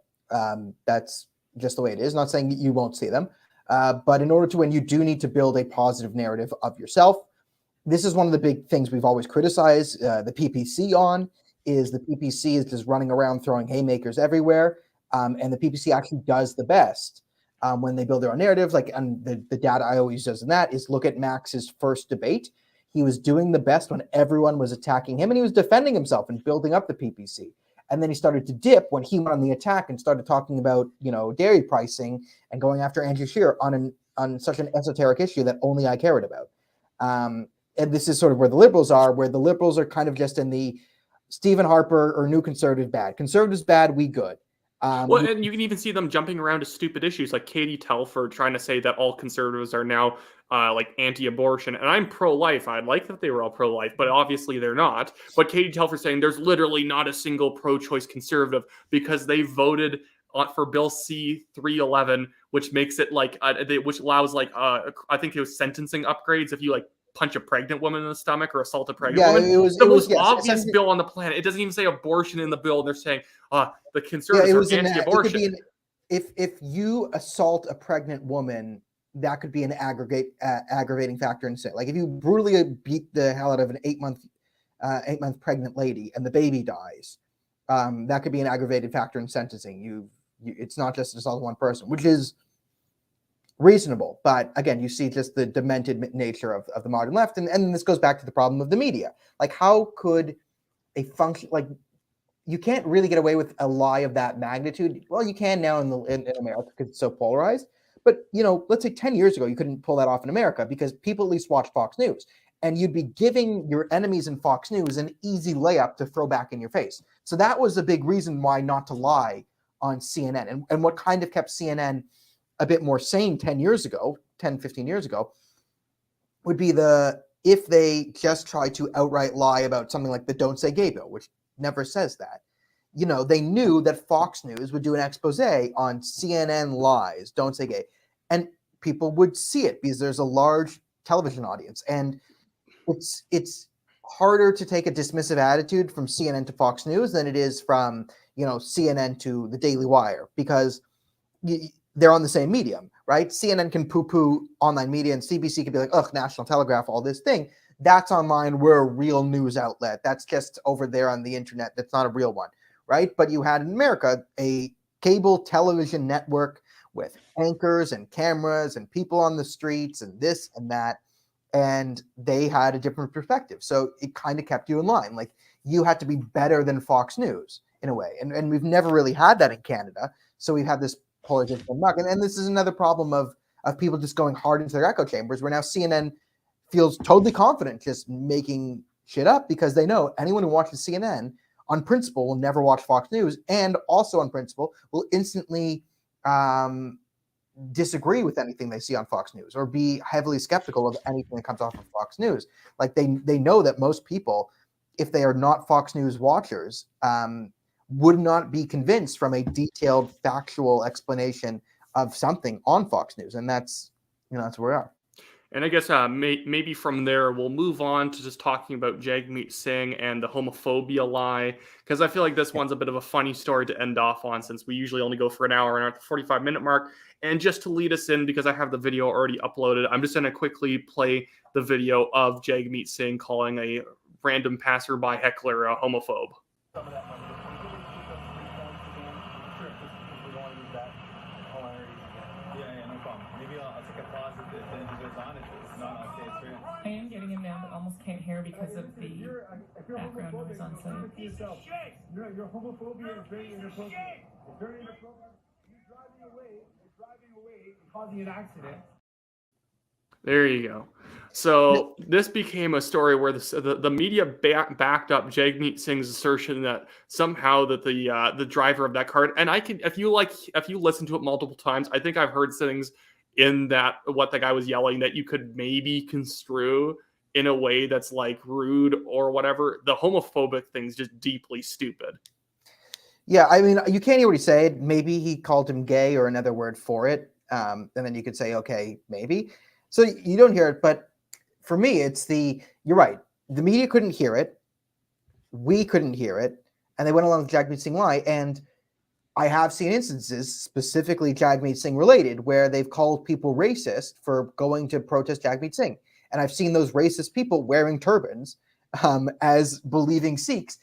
That's just the way it is. Not saying you won't see them. But in order to win, you do need to build a positive narrative of yourself. This is one of the big things we've always criticized the PPC on, is the PPC is just running around throwing haymakers everywhere. And the PPC actually does the best when they build their own narratives. Like, and the data I always use in that is look at Max's first debate. He was doing the best when everyone was attacking him, and he was defending himself and building up the PPC. And then he started to dip when he went on the attack and started talking about, dairy pricing and going after Andrew Scheer on such an esoteric issue that only I cared about. And this is sort of where the Liberals are, where the Liberals are kind of just in the Stephen Harper or New Conservative bad. Conservatives bad, we good. And you can even see them jumping around to stupid issues like Katie Telford trying to say that all Conservatives are now like anti-abortion, and I'm pro-life. I'd like that they were all pro-life, but obviously they're not. But Katie Telford saying there's literally not a single pro-choice Conservative because they voted for Bill C-311, which makes it like which allows like I think it was sentencing upgrades if you like punch a pregnant woman in the stomach or assault a pregnant woman. It was the most obvious bill on the planet. It doesn't even say abortion in the bill. And they're saying the Conservatives are anti-abortion. If you assault a pregnant woman, that could be an aggravating factor in say. Like, if you brutally beat the hell out of an 8-month pregnant lady and the baby dies, that could be an aggravated factor in sentencing. It's not just assault one person, which is reasonable. But again, you see just the demented nature of the modern left. And this goes back to the problem of the media. Like, how could a function, like, you can't really get away with a lie of that magnitude. Well, you can now in America because it's so polarized. But, let's say 10 years ago, you couldn't pull that off in America because people at least watch Fox News. And you'd be giving your enemies in Fox News an easy layup to throw back in your face. So that was a big reason why not to lie on CNN. And what kind of kept CNN a bit more sane 10, 15 years ago, would be if they just try to outright lie about something like the Don't Say Gay bill, which never says that. They knew that Fox News would do an expose on CNN lies, Don't Say Gay, and people would see it because there's a large television audience. And it's harder to take a dismissive attitude from CNN to Fox News than it is from, CNN to the Daily Wire, because they're on the same medium, right? CNN can poo-poo online media, and CBC can be like, ugh, National Telegraph, all this thing. That's online. We're a real news outlet. That's just over there on the internet. That's not a real one, right? But you had in America a cable television network with anchors and cameras and people on the streets and this and that, and they had a different perspective. So it kind of kept you in line. Like, you had to be better than Fox News in a way. And we've never really had that in Canada. So we've had this polarization muck. And this is another problem of people just going hard into their echo chambers, where now CNN feels totally confident just making shit up, because they know anyone who watches CNN on principle will never watch Fox News, and also on principle will instantly disagree with anything they see on Fox News, or be heavily skeptical of anything that comes off of Fox News. Like, they know that most people, if they are not Fox News watchers, would not be convinced from a detailed, factual explanation of something on Fox News. And that's where we are. And I guess maybe from there we'll move on to just talking about Jagmeet Singh and the homophobia lie, because I feel like this one's a bit of a funny story to end off on, since we usually only go for an hour and are at the 45-minute mark. And just to lead us in, because I have the video already uploaded, I'm just going to quickly play the video of Jagmeet Singh calling a random passerby heckler a homophobe. Some of that money. Sure, if we want to use that hilarity again. Yeah, no problem. Maybe I'll take a pause if the interview goes on. If not, I'll stay straight. I am getting him now, but almost can't hear because of the background noise on site. Your homophobia is very inappropriate. It's very inappropriate. You're driving away and causing an accident. There you go. So this became a story where the media backed up Jagmeet Singh's assertion that somehow that the driver of that car, and I can, if you listen to it multiple times, I think I've heard things in that what the guy was yelling that you could maybe construe in a way that's like rude or whatever. The homophobic thing's just deeply stupid. Yeah, I mean, you can't hear what he said. Maybe he called him gay or another word for it, and then you could say, okay, maybe. So you don't hear it, but for me, you're right. The media couldn't hear it. We couldn't hear it. And they went along with Jagmeet Singh lie. And I have seen instances, specifically Jagmeet Singh related, where they've called people racist for going to protest Jagmeet Singh. And I've seen those racist people wearing turbans as believing Sikhs,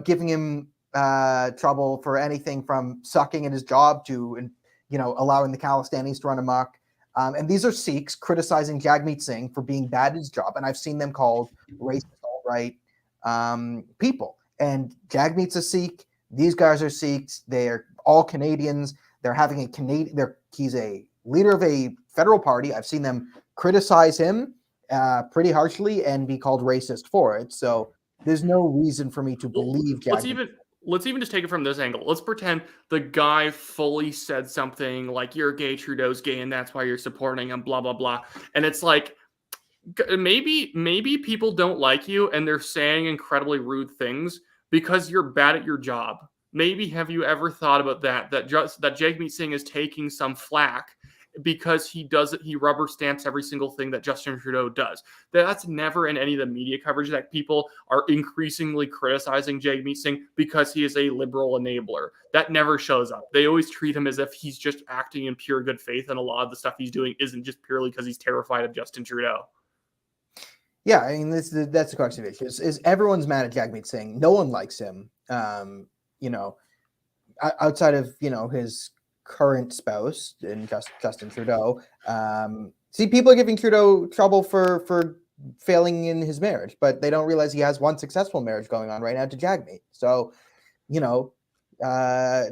giving him trouble for anything from sucking at his job to, allowing the Khalistanis to run amok. And these are Sikhs criticizing Jagmeet Singh for being bad at his job. And I've seen them called racist, alt-right people. And Jagmeet's a Sikh. These guys are Sikhs. They're all Canadians. They're having he's a leader of a federal party. I've seen them criticize him pretty harshly and be called racist for it. So there's no reason for me to believe Jagmeet. Let's even just take it from this angle. Let's pretend the guy fully said something like, you're gay, Trudeau's gay, and that's why you're supporting him, blah, blah, blah. And it's like, maybe people don't like you and they're saying incredibly rude things because you're bad at your job. Maybe have you ever thought about that Jagmeet Singh is taking some flack because he rubber stamps every single thing that Justin Trudeau does. That's never in any of the media coverage that people are increasingly criticizing Jagmeet Singh because he is a liberal enabler. That never shows up. They always treat him as if he's just acting in pure good faith, and a lot of the stuff he's doing isn't just purely because he's terrified of Justin Trudeau. Yeah, I mean, that's the crux of it. Is everyone's mad at Jagmeet Singh. No one likes him. Outside of his current spouse and Justin Trudeau. See, people are giving Trudeau trouble for failing in his marriage, but they don't realize he has one successful marriage going on right now to Jagmeet. So, tone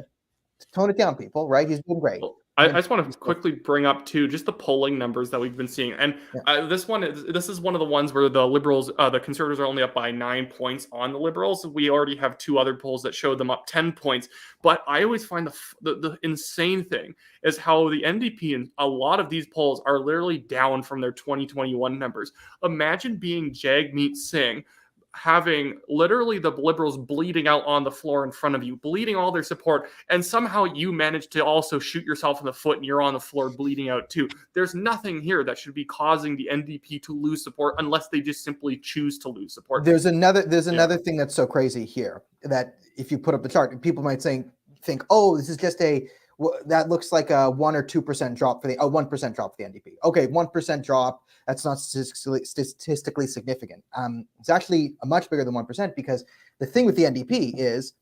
it down, people, right? He's doing great. Well, I just want to quickly bring up too just the polling numbers that we've been seeing, and this is one of the ones where the Liberals, the Conservatives are only up by 9 points on the Liberals. We already have two other polls that show them up 10 points. But I always find the insane thing is how the NDP and a lot of these polls are literally down from their 2021 numbers. Imagine being Jagmeet Singh, having literally the Liberals bleeding out on the floor in front of you, bleeding all their support, and somehow you manage to also shoot yourself in the foot and you're on the floor bleeding out too. There's nothing here that should be causing the NDP to lose support unless they just simply choose to lose support. There's another thing that's so crazy here that if you put up the chart, people might think, oh, this is just a that looks like a 1 or 2% drop for the 1% drop for the NDP. Okay, 1% drop. That's not statistically significant. It's actually a much bigger than 1% because the thing with the NDP is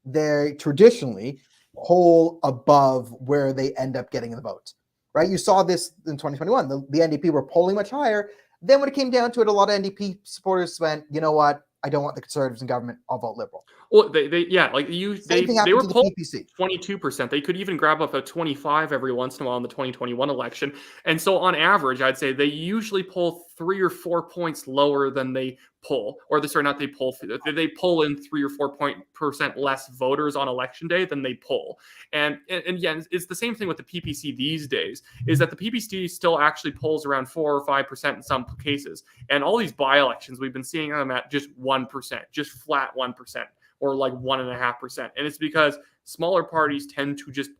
they traditionally poll above where they end up getting the votes, right? You saw this in 2021. The NDP were polling much higher. Then when it came down to it, a lot of NDP supporters went, you know what? I don't want the Conservatives in government. I'll vote Liberal. Well, they thing were happened to the polling PPC. 22%. They could even grab up a 25 every once in a while in the 2021 election. And so on average, I'd say they usually pull 3 or 4 points lower than they poll, or they pull in 3 or 4% less voters on election day than they poll. And yeah, it's the same thing with the PPC these days, is that the PPC still actually polls around 4 or 5% in some cases. And all these by-elections, we've been seeing them at just 1%, just flat 1%. Or like 1.5%. And it's because smaller parties tend to just,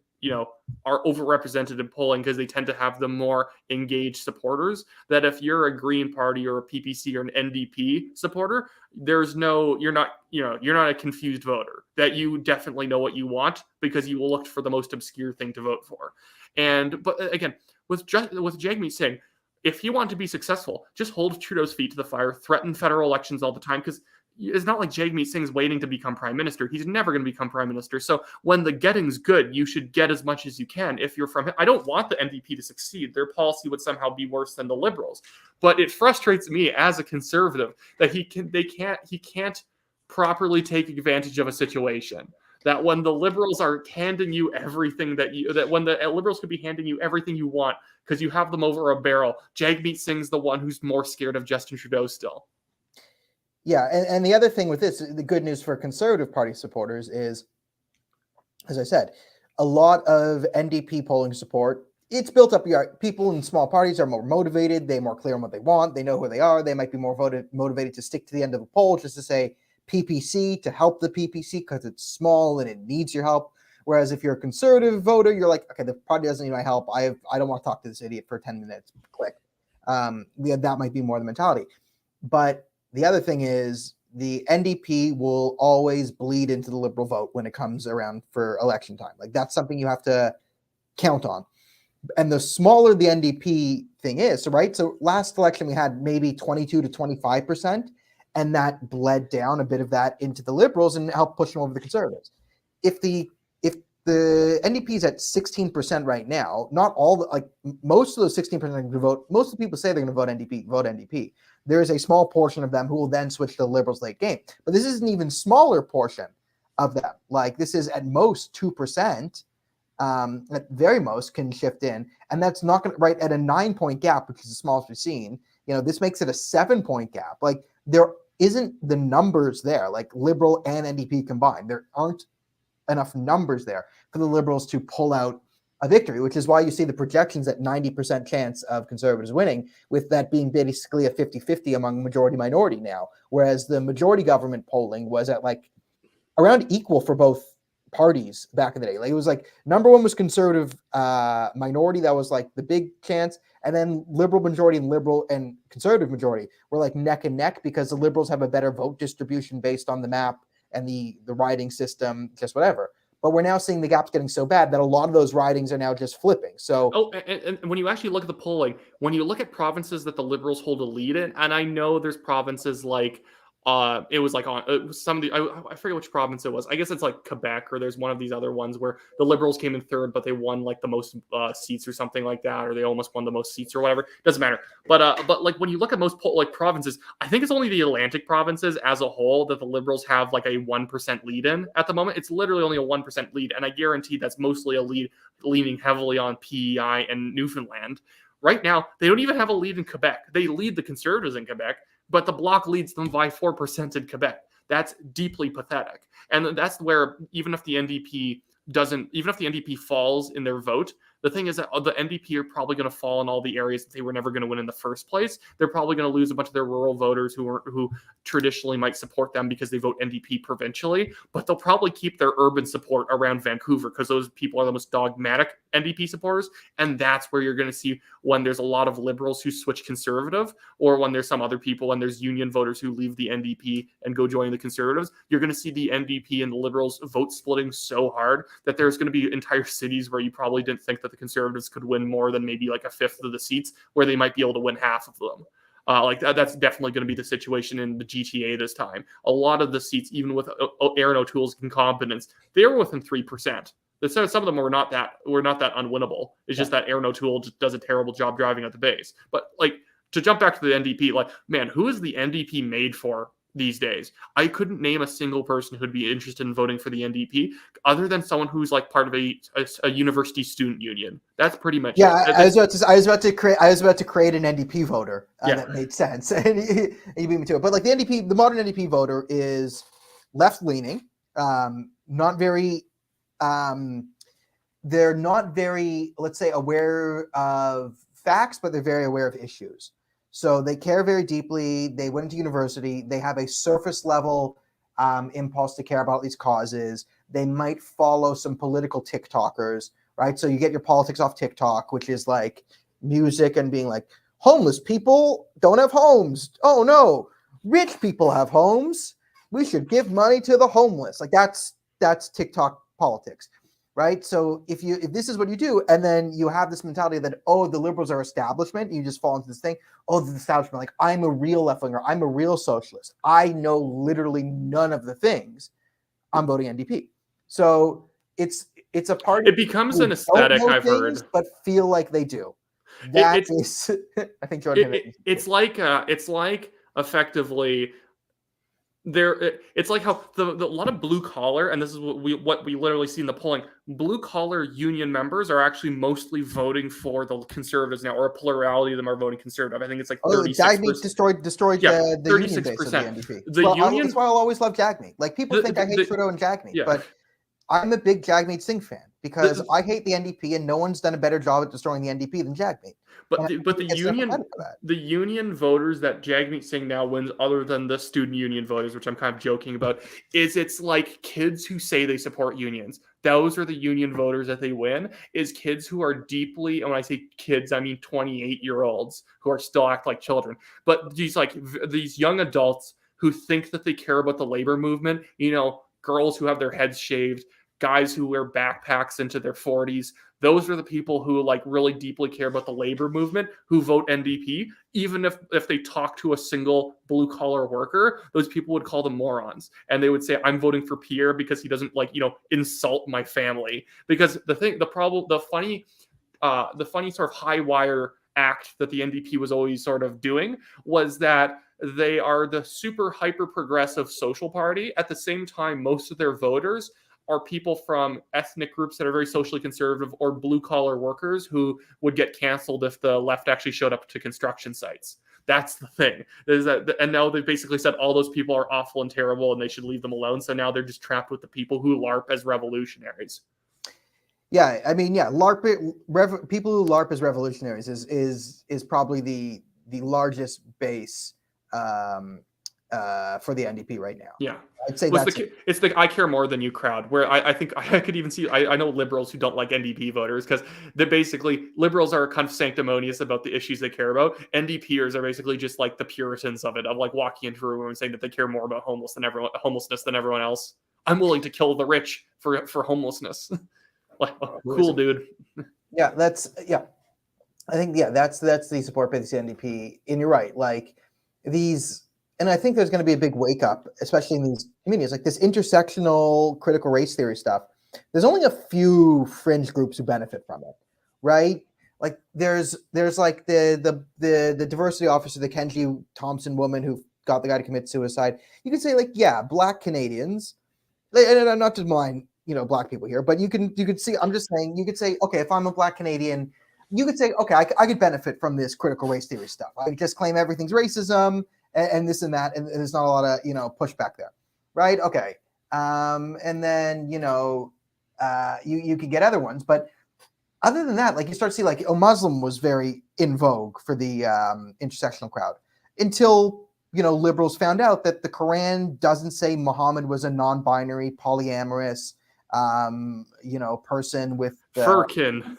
are overrepresented in polling because they tend to have the more engaged supporters. That if you're a Green Party or a PPC or an NDP supporter, you're not a confused voter. That you definitely know what you want because you looked for the most obscure thing to vote for. But again, with Jagmeet Singh, if he wanted to be successful, just hold Trudeau's feet to the fire, threaten federal elections all the time, because it's not like Jagmeet Singh's waiting to become prime minister. He's never going to become prime minister. So when the getting's good, you should get as much as you can. If you're from him, I don't want the NDP to succeed. Their policy would somehow be worse than the Liberals. But it frustrates me as a conservative that he can't properly take advantage of a situation. That when the Liberals are handing you everything when the Liberals could be handing you everything you want because you have them over a barrel, Jagmeet Singh's the one who's more scared of Justin Trudeau still. Yeah, and the other thing with this, the good news for Conservative Party supporters is, as I said, a lot of NDP polling support, it's built up. People in small parties are more motivated. They're more clear on what they want. They know who they are. They might be more motivated to stick to the end of a poll just to say PPC, to help the PPC because it's small and it needs your help. Whereas if you're a Conservative voter, you're like, okay, the party doesn't need my help. I don't want to talk to this idiot for 10 minutes. Click. That might be more the mentality. But the other thing is the NDP will always bleed into the Liberal vote when it comes around for election time. Like that's something you have to count on. And the smaller the NDP thing is, right? So last election we had maybe 22 to 25%, and that bled down a bit of that into the Liberals and helped push them over the Conservatives. If the NDP is at 16% right now, not all most of those 16% are going to vote. Most of the people say they're going to vote NDP. There is a small portion of them who will then switch to the Liberals late game. But this is an even smaller portion of them. Like this is at most 2%, at very most can shift in. And that's not going to, right, at a 9-point gap, which is the smallest we've seen, this makes it a 7-point gap. Like there isn't the numbers there, like Liberal and NDP combined. There aren't enough numbers there for the Liberals to pull out a victory, which is why you see the projections at 90% chance of Conservatives winning, with that being basically a 50-50 among majority-minority now, whereas the majority government polling was at like around equal for both parties back in the day. Like it was like number one was Conservative minority, that was like the big chance, and then Liberal majority and Liberal and Conservative majority were like neck and neck because the Liberals have a better vote distribution based on the map and the riding system, just whatever. But we're now seeing the gaps getting so bad that a lot of those ridings are now just flipping. So, and when you actually look at the polling, when you look at provinces that the Liberals hold a lead in, and I know there's provinces like it was like on some of the I forget which province it was. I guess it's like Quebec, or there's one of these other ones where the Liberals came in third, but they won like the most seats or something like that, or they almost won the most seats or whatever. Doesn't matter. But like when you look at most provinces, I think it's only the Atlantic provinces as a whole that the Liberals have like a 1% lead in at the moment. It's literally only a 1% lead, and I guarantee that's mostly a lead leaning heavily on PEI and Newfoundland. Right now, they don't even have a lead in Quebec. They lead the Conservatives in Quebec, but the Bloc leads them by 4% in Quebec. That's deeply pathetic. And that's where even if the NDP falls in their vote, The thing is that the NDP are probably going to fall in all the areas that they were never going to win in the first place. They're probably going to lose a bunch of their rural voters who traditionally might support them because they vote NDP provincially, but they'll probably keep their urban support around Vancouver because those people are the most dogmatic NDP supporters. And that's where you're going to see when there's a lot of Liberals who switch Conservative, or when there's some other people, when there's union voters who leave the NDP and go join the Conservatives, you're going to see the NDP and the Liberals vote splitting so hard that there's going to be entire cities where you probably didn't think that the Conservatives could win more than maybe like a fifth of the seats, where they might be able to win half of them. That's definitely going to be the situation in the GTA this time. A lot of the seats, even with Aaron O'Toole's incompetence, they were within 3%. Some of them were not that unwinnable. It's just that Aaron O'Toole just does a terrible job driving at the base. But like, to jump back to the NDP, like, man, who is the NDP made for these days? I couldn't name a single person who'd be interested in voting for the NDP other than someone who's like part of a university student union. That's pretty much it. I was about to create an NDP voter that made sense, and you beat me to it. But like the modern NDP voter is left leaning, not very. They're not very, let's say, aware of facts, but they're very aware of issues. So they care very deeply. They went to university. They have a surface level impulse to care about these causes. They might follow some political TikTokers, right? So you get your politics off TikTok, which is like music and being like, homeless people don't have homes. Oh no, rich people have homes. We should give money to the homeless. Like that's TikTok politics, right? So if this is what you do, and then you have this mentality that, oh, the Liberals are establishment, and you just fall into this thing, oh, the establishment, like I'm a real left-winger, I'm a real socialist, I know literally none of the things, I'm voting NDP. So it's a part. It becomes an aesthetic, I've heard, but feel like they do. I think Jordan. It's like effectively. It's like how the lot of blue collar, and this is what we literally see in the polling. Blue collar union members are actually mostly voting for the Conservatives now, or a plurality of them are voting Conservative. I think it's like 36%. Destroyed the 36%. union base of the NDP. Union. That's why I'll always love Jagmeet. Like people think I hate Trudeau and Jagmeet, but I'm a big Jagmeet Singh fan because I hate the NDP, and no one's done a better job at destroying the NDP than Jagmeet. But the union voters that Jagmeet Singh now wins, other than the student union voters, which I'm kind of joking about, it's like kids who say they support unions. Those are the union voters that they win, is kids who are deeply, and when I say kids, I mean 28-year-olds who are still act like children. But these young adults who think that they care about the labor movement, girls who have their heads shaved, guys who wear backpacks into their 40s, those are the people who like really deeply care about the labor movement, who vote NDP. Even if they talk to a single blue collar worker, those people would call them morons, and they would say, I'm voting for Pierre because he doesn't insult my family. Because the funny sort of high wire act that the NDP was always sort of doing was that they are the super hyper progressive social party. At the same time, most of their voters are people from ethnic groups that are very socially conservative, or blue collar workers who would get canceled if the left actually showed up to construction sites. That's the thing. And now they've basically said all those people are awful and terrible and they should leave them alone. So now they're just trapped with the people who LARP as revolutionaries. Yeah, I mean, people who LARP as revolutionaries is probably the largest base for the NDP right now. Yeah, I'd say it's the I care more than you crowd, where I think I could even see, I know Liberals who don't like NDP voters because they're basically, Liberals are kind of sanctimonious about the issues they care about. NDPers are basically just like the Puritans of it, of like walking into a room and saying that they care more about homelessness than everyone else. I'm willing to kill the rich for homelessness. Like, cool, dude. Yeah, that's the support base of the NDP. And you're right, like these. And I think there's going to be a big wake up, especially in these communities, like this intersectional critical race theory stuff. There's only a few fringe groups who benefit from it, right? Like there's like the diversity officer, the Kenji Thompson woman who got the guy to commit suicide. You could say like, yeah, Black Canadians, and I'm not to mind, Black people here, but you could see, I'm just saying, you could say, okay, if I'm a Black Canadian, you could say, okay, I could benefit from this critical race theory stuff. I could just claim everything's racism. And this and that, and there's not a lot of pushback there, right? Okay, and then you could get other ones, but other than that, like you start to see like Muslim was very in vogue for the intersectional crowd until liberals found out that the Quran doesn't say Muhammad was a non-binary, polyamorous, person with Furkin.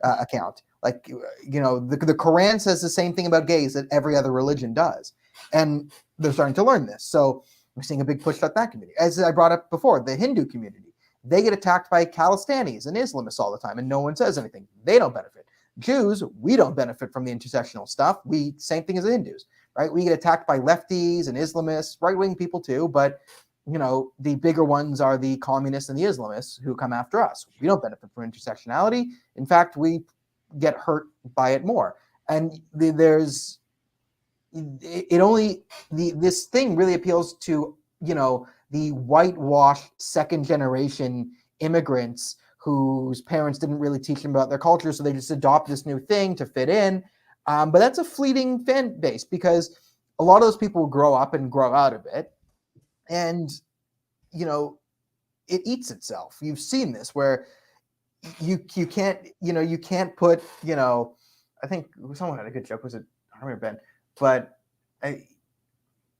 account. Like the Quran says the same thing about gays that every other religion does, and they're starting to learn this. So we're seeing a big push about that community. As I brought up before, the Hindu community. They get attacked by Khalistanis and Islamists all the time, and no one says anything. They don't benefit. Jews, we don't benefit from the intersectional stuff. Same thing as the Hindus, right? We get attacked by lefties and Islamists, right-wing people too, but the bigger ones are the communists and the Islamists who come after us. We don't benefit from intersectionality. In fact, we get hurt by it more. And this thing really appeals to, the whitewashed second generation immigrants whose parents didn't really teach them about their culture, so they just adopt this new thing to fit in. But that's a fleeting fan base because a lot of those people will grow up and grow out of it, and it eats itself. You've seen this where you can't put I think someone had a good joke. Was it I don't remember Ben, but I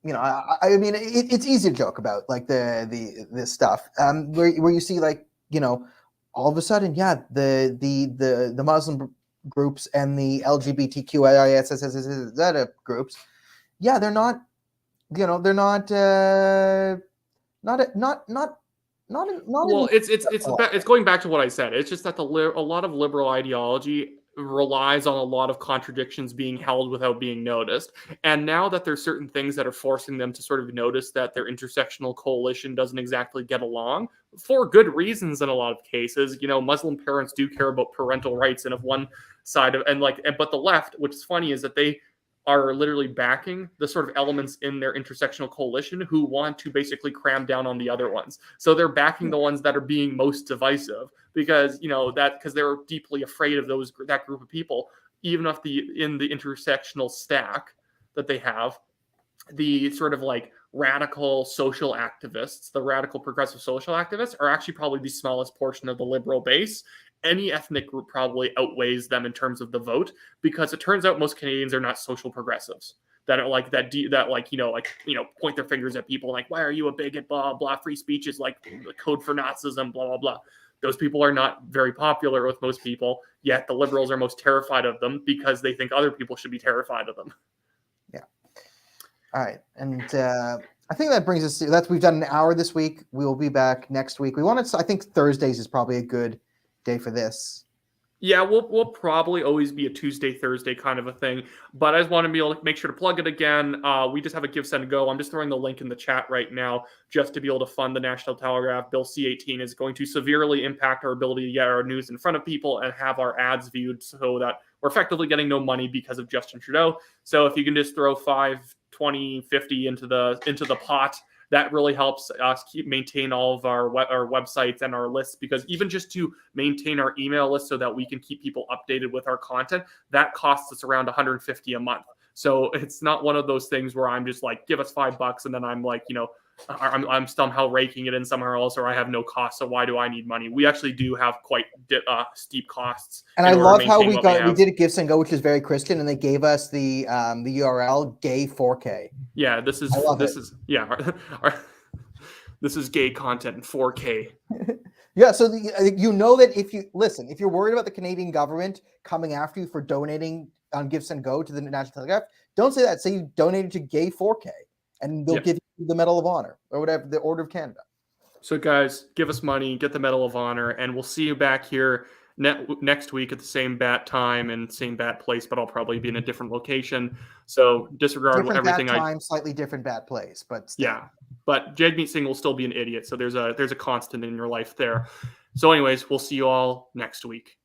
mean, it's easy to joke about like this stuff where you see like all of a sudden, the Muslim groups and the LGBTQIA groups, they're not Well, it's going back to what I said. It's just that a lot of liberal ideology relies on a lot of contradictions being held without being noticed. And now that there's certain things that are forcing them to sort of notice that their intersectional coalition doesn't exactly get along for good reasons in a lot of cases. Muslim parents do care about parental rights, and if one side of but the left, which is funny, is that they are literally backing the sort of elements in their intersectional coalition who want to basically cram down on the other ones. So they're backing the ones that are being most divisive because they're deeply afraid of that group of people, even if in the intersectional stack that they have, the sort of like radical social activists, the radical progressive social activists are actually probably the smallest portion of the liberal base. Any ethnic group probably outweighs them in terms of the vote because it turns out most Canadians are not social progressives that are like point their fingers at people like, why are you a bigot, blah, blah, free speech is like the code for Nazism, blah, blah, blah. Those people are not very popular with most people, yet the liberals are most terrified of them because they think other people should be terrified of them. Yeah. All right. And I think that brings us to that. We've done an hour this week. We'll be back next week. I think Thursdays is probably a good day for this. Yeah, we'll probably always be a Tuesday, Thursday kind of a thing. But I just want to be able to make sure to plug it again. We just have a Give, Send, Go. I'm just throwing the link in the chat right now just to be able to fund the National Telegraph. Bill C-18 is going to severely impact our ability to get our news in front of people and have our ads viewed so that we're effectively getting no money because of Justin Trudeau. So if you can just throw 5, 20, 50 into the pot, that really helps us maintain all of our websites and our lists, because even just to maintain our email list so that we can keep people updated with our content, that costs us around $150 a month. So it's not one of those things where I'm just like, give us $5 and then I'm like, I'm somehow raking it in somewhere else, or I have no cost. So why do I need money? We actually do have quite steep costs. And I love how we did a Give, Send, Go, which is very Christian, and they gave us the URL gay 4K. Yeah, this is gay content in 4K. Yeah, so that if you're worried about the Canadian government coming after you for donating on Give, Send, Go to the National Telegraph, don't say that. Say you donated to gay 4K, and they'll give you the Medal of Honor or whatever, the Order of Canada. So guys, give us money, get the Medal of Honor, and we'll see you back here next week at the same bat time and same bat place, but I'll probably be in a different location. So disregard different everything. Bat time, slightly different bat place, but still. Yeah. But Jagmeet Singh will still be an idiot. So there's a constant in your life there. So anyways, we'll see you all next week.